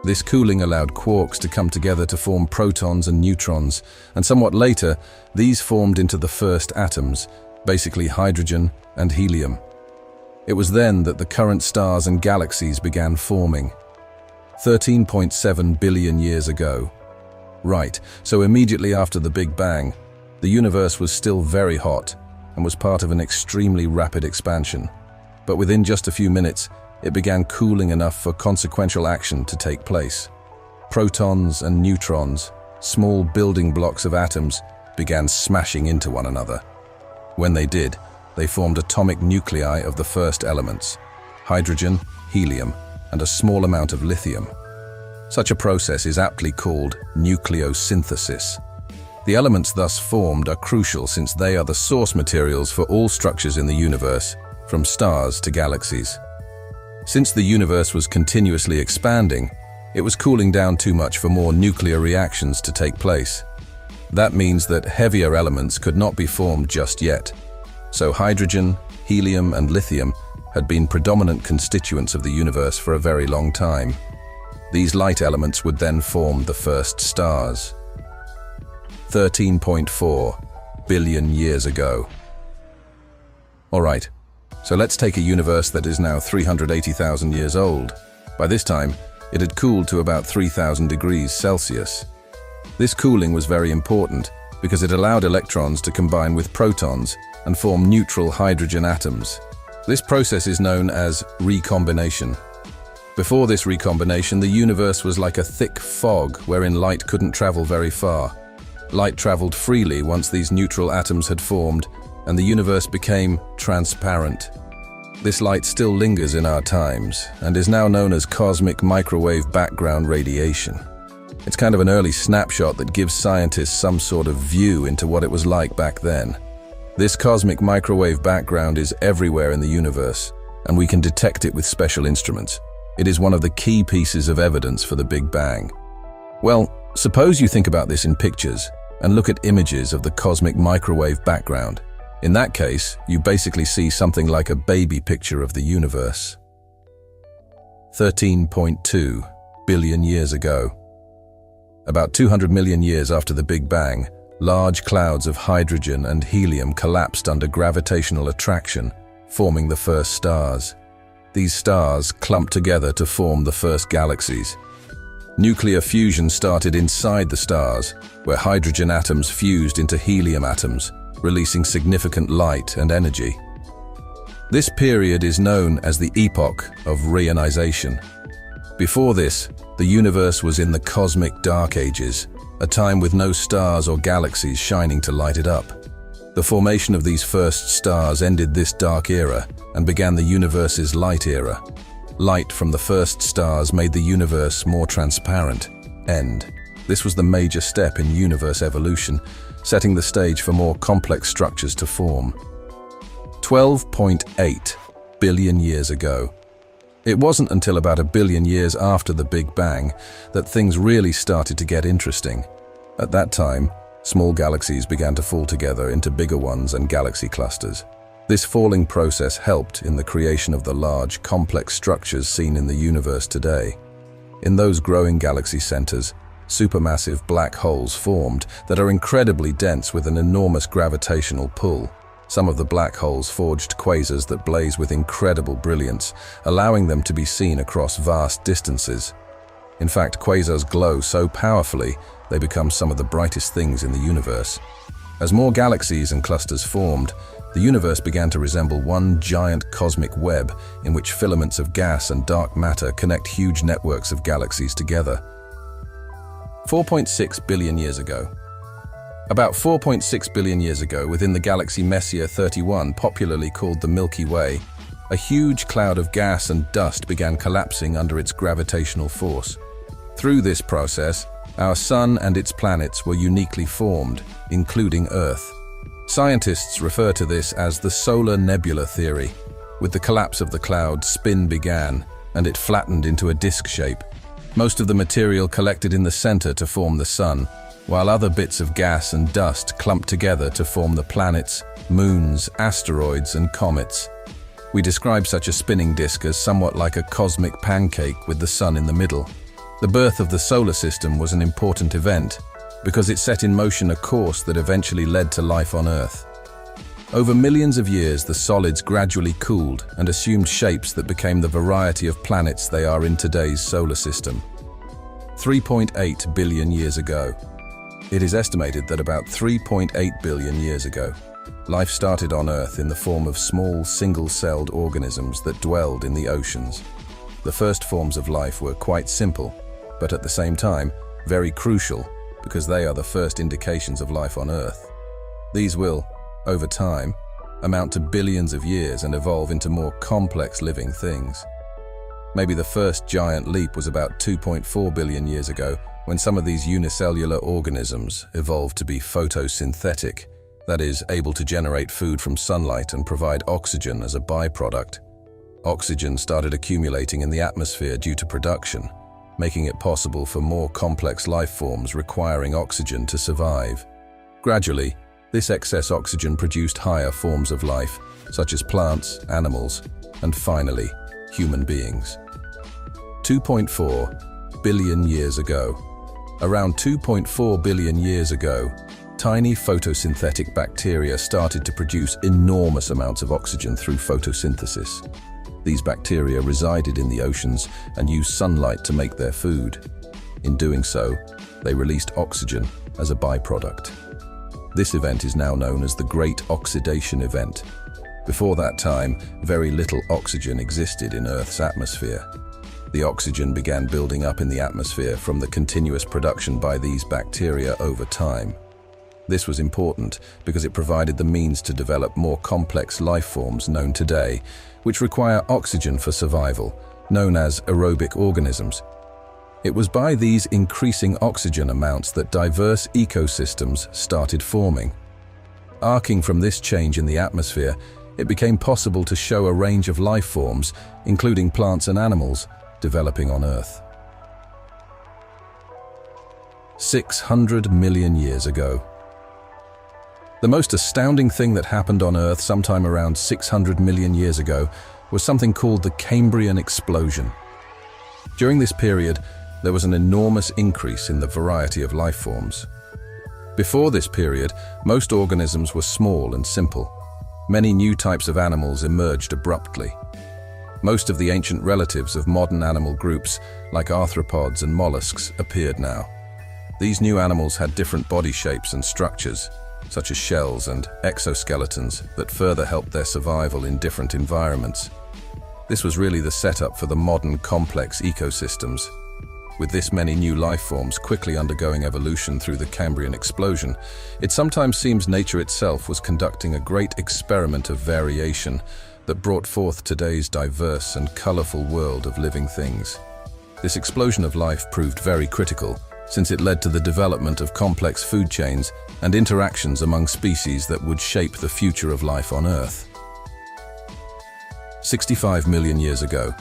Speaker 4: This cooling allowed quarks to come together to form protons and neutrons, and somewhat later, these formed into the first atoms, basically hydrogen and helium. It was then that the current stars and galaxies began forming. 13.7 billion years ago. Right, so immediately after the Big Bang, the universe was still very hot and was part of an extremely rapid expansion. But within just a few minutes, it began cooling enough for consequential action to take place. Protons and neutrons, small building blocks of atoms, began smashing into one another. When they did, they formed atomic nuclei of the first elements: hydrogen, helium, and a small amount of lithium. Such a process is aptly called nucleosynthesis. The elements thus formed are crucial since they are the source materials for all structures in the universe, from stars to galaxies. Since the universe was continuously expanding, it was cooling down too much for more nuclear reactions to take place. That means that heavier elements could not be formed just yet. So hydrogen, helium, and lithium had been predominant constituents of the universe for a very long time. These light elements would then form the first stars. 13.4 billion years ago. Alright, so let's take a universe that is now 380,000 years old. By this time, it had cooled to about 3,000 degrees Celsius. This cooling was very important because it allowed electrons to combine with protons and form neutral hydrogen atoms. This process is known as recombination. Before this recombination, the universe was like a thick fog wherein light couldn't travel very far. Light traveled freely once these neutral atoms had formed, and the universe became transparent. This light still lingers in our times and is now known as cosmic microwave background radiation. It's kind of an early snapshot that gives scientists some sort of view into what it was like back then. This cosmic microwave background is everywhere in the universe, and we can detect it with special instruments. It is one of the key pieces of evidence for the Big Bang. Well, suppose you think about this in pictures and look at images of the cosmic microwave background. In that case, you basically see something like a baby picture of the universe. 13.2 billion years ago. About 200 million years after the Big Bang, large clouds of hydrogen and helium collapsed under gravitational attraction, forming the first stars. These stars clumped together to form the first galaxies. Nuclear fusion started inside the stars, where hydrogen atoms fused into helium atoms, releasing significant light and energy. This period is known as the epoch of reionization. Before this, the universe was in the cosmic dark ages, a time with no stars or galaxies shining to light it up. The formation of these first stars ended this dark era and began the universe's light era. Light from the first stars made the universe more transparent. End. This was the major step in universe evolution, setting the stage for more complex structures to form. 12.8 billion years ago. It wasn't until about a billion years after the Big Bang that things really started to get interesting. At that time, small galaxies began to fall together into bigger ones and galaxy clusters. This falling process helped in the creation of the large, complex structures seen in the universe today. In those growing galaxy centers, supermassive black holes formed that are incredibly dense with an enormous gravitational pull. Some of the black holes forged quasars that blaze with incredible brilliance, allowing them to be seen across vast distances. In fact, quasars glow so powerfully, they become some of the brightest things in the universe. As more galaxies and clusters formed, the universe began to resemble one giant cosmic web in which filaments of gas and dark matter connect huge networks of galaxies together. 4.6 billion years ago. About 4.6 billion years ago, within the galaxy Messier 31, popularly called the Milky Way, a huge cloud of gas and dust began collapsing under its gravitational force. Through this process, our Sun and its planets were uniquely formed, including Earth. Scientists refer to this as the solar nebula theory. With the collapse of the cloud, spin began, and it flattened into a disk shape. Most of the material collected in the center to form the Sun, while other bits of gas and dust clumped together to form the planets, moons, asteroids, and comets. We describe such a spinning disk as somewhat like a cosmic pancake with the Sun in the middle. The birth of the solar system was an important event because it set in motion a course that eventually led to life on Earth. Over millions of years, the solids gradually cooled and assumed shapes that became the variety of planets they are in today's solar system. 3.8 billion years ago. It is estimated that about 3.8 billion years ago, life started on Earth in the form of small, single-celled organisms that dwelled in the oceans. The first forms of life were quite simple, but at the same time, very crucial, because they are the first indications of life on Earth. These will, over time, amount to billions of years and evolve into more complex living things. Maybe the first giant leap was about 2.4 billion years ago, when some of these unicellular organisms evolved to be photosynthetic, that is, able to generate food from sunlight and provide oxygen as a byproduct. Oxygen started accumulating in the atmosphere due to production, making it possible for more complex life forms requiring oxygen to survive. Gradually, this excess oxygen produced higher forms of life, such as plants, animals, and finally, human beings. 2.4 billion years ago. Around 2.4 billion years ago, tiny photosynthetic bacteria started to produce enormous amounts of oxygen through photosynthesis. These bacteria resided in the oceans and used sunlight to make their food. In doing so, they released oxygen as a byproduct. This event is now known as the Great Oxidation Event. Before that time, very little oxygen existed in Earth's atmosphere. The oxygen began building up in the atmosphere from the continuous production by these bacteria over time. This was important because it provided the means to develop more complex life forms known today, which require oxygen for survival, known as aerobic organisms. It was by these increasing oxygen amounts that diverse ecosystems started forming. Arcing from this change in the atmosphere, it became possible to show a range of life forms, including plants and animals, developing on Earth. 600 million years ago. The most astounding thing that happened on Earth sometime around 600 million years ago was something called the Cambrian explosion. During this period, there was an enormous increase in the variety of life forms. Before this period, most organisms were small and simple. Many new types of animals emerged abruptly. Most of the ancient relatives of modern animal groups, like arthropods and mollusks, appeared now. These new animals had different body shapes and structures, such as shells and exoskeletons, that further helped their survival in different environments. This was really the setup for the modern complex ecosystems. With this many new life forms quickly undergoing evolution through the Cambrian explosion, it sometimes seems nature itself was conducting a great experiment of variation that brought forth today's diverse and colorful world of living things. This explosion of life proved very critical, since it led to the development of complex food chains and interactions among species that would shape the future of life on Earth. 65 million years ago.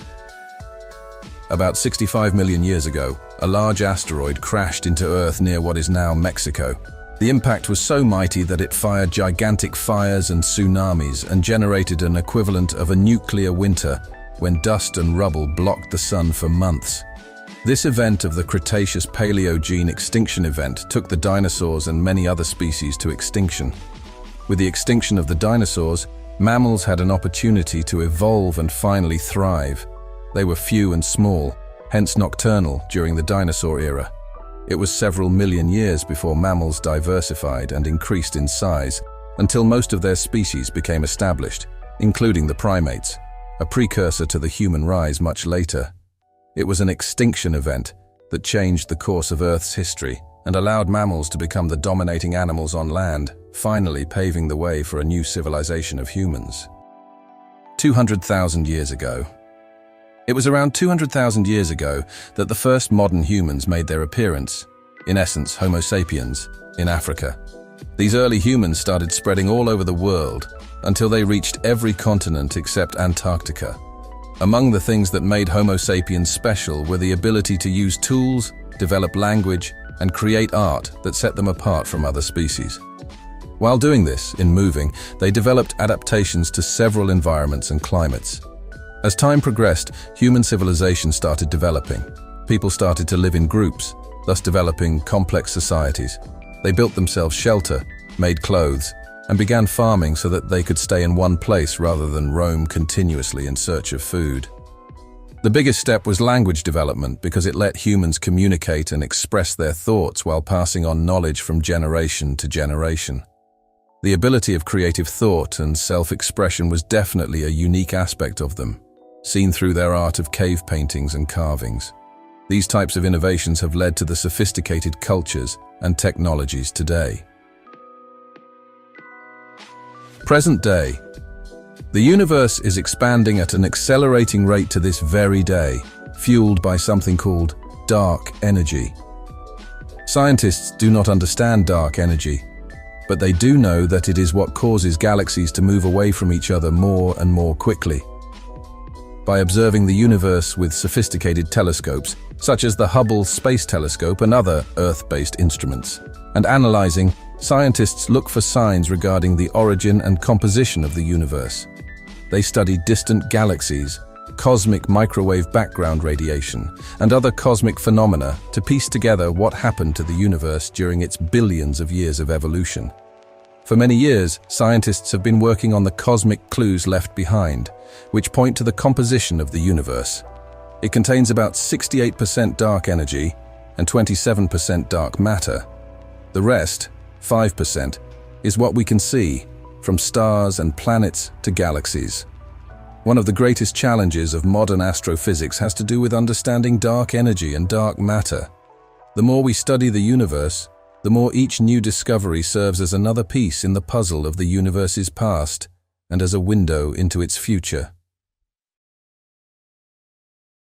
Speaker 4: About 65 million years ago, a large asteroid crashed into Earth near what is now Mexico. The impact was so mighty that it fired gigantic fires and tsunamis and generated an equivalent of a nuclear winter when dust and rubble blocked the sun for months. This event of the Cretaceous-Paleogene extinction event took the dinosaurs and many other species to extinction. With the extinction of the dinosaurs, mammals had an opportunity to evolve and finally thrive. They were few and small, hence nocturnal during the dinosaur era. It was several million years before mammals diversified and increased in size, until most of their species became established, including the primates, a precursor to the human rise much later. It was an extinction event that changed the course of Earth's history and allowed mammals to become the dominating animals on land, finally paving the way for a new civilization of humans. 200,000 years ago. It was around 200,000 years ago that the first modern humans made their appearance, in essence Homo sapiens, in Africa. These early humans started spreading all over the world until they reached every continent except Antarctica. Among the things that made Homo sapiens special were the ability to use tools, develop language, and create art that set them apart from other species. While doing this, in moving, they developed adaptations to several environments and climates. As time progressed, human civilization started developing. People started to live in groups, thus developing complex societies. They built themselves shelter, made clothes, and began farming so that they could stay in one place rather than roam continuously in search of food. The biggest step was language development because it let humans communicate and express their thoughts while passing on knowledge from generation to generation. The ability of creative thought and self-expression was definitely a unique aspect of them, seen through their art of cave paintings and carvings. These types of innovations have led to the sophisticated cultures and technologies today. Present day. The universe is expanding at an accelerating rate to this very day, fueled by something called dark energy. Scientists do not understand dark energy, but they do know that it is what causes galaxies to move away from each other more and more quickly. By observing the universe with sophisticated telescopes, such as the Hubble Space Telescope and other Earth-based instruments, and analyzing, scientists look for signs regarding the origin and composition of the universe. They study distant galaxies, cosmic microwave background radiation, and other cosmic phenomena to piece together what happened to the universe during its billions of years of evolution. For many years, scientists have been working on the cosmic clues left behind, which point to the composition of the universe. It contains about 68% dark energy and 27% dark matter. The rest, 5%, is what we can see, from stars and planets to galaxies. One of the greatest challenges of modern astrophysics has to do with understanding dark energy and dark matter. The more we study the universe, the more each new discovery serves as another piece in the puzzle of the universe's past and as a window into its future.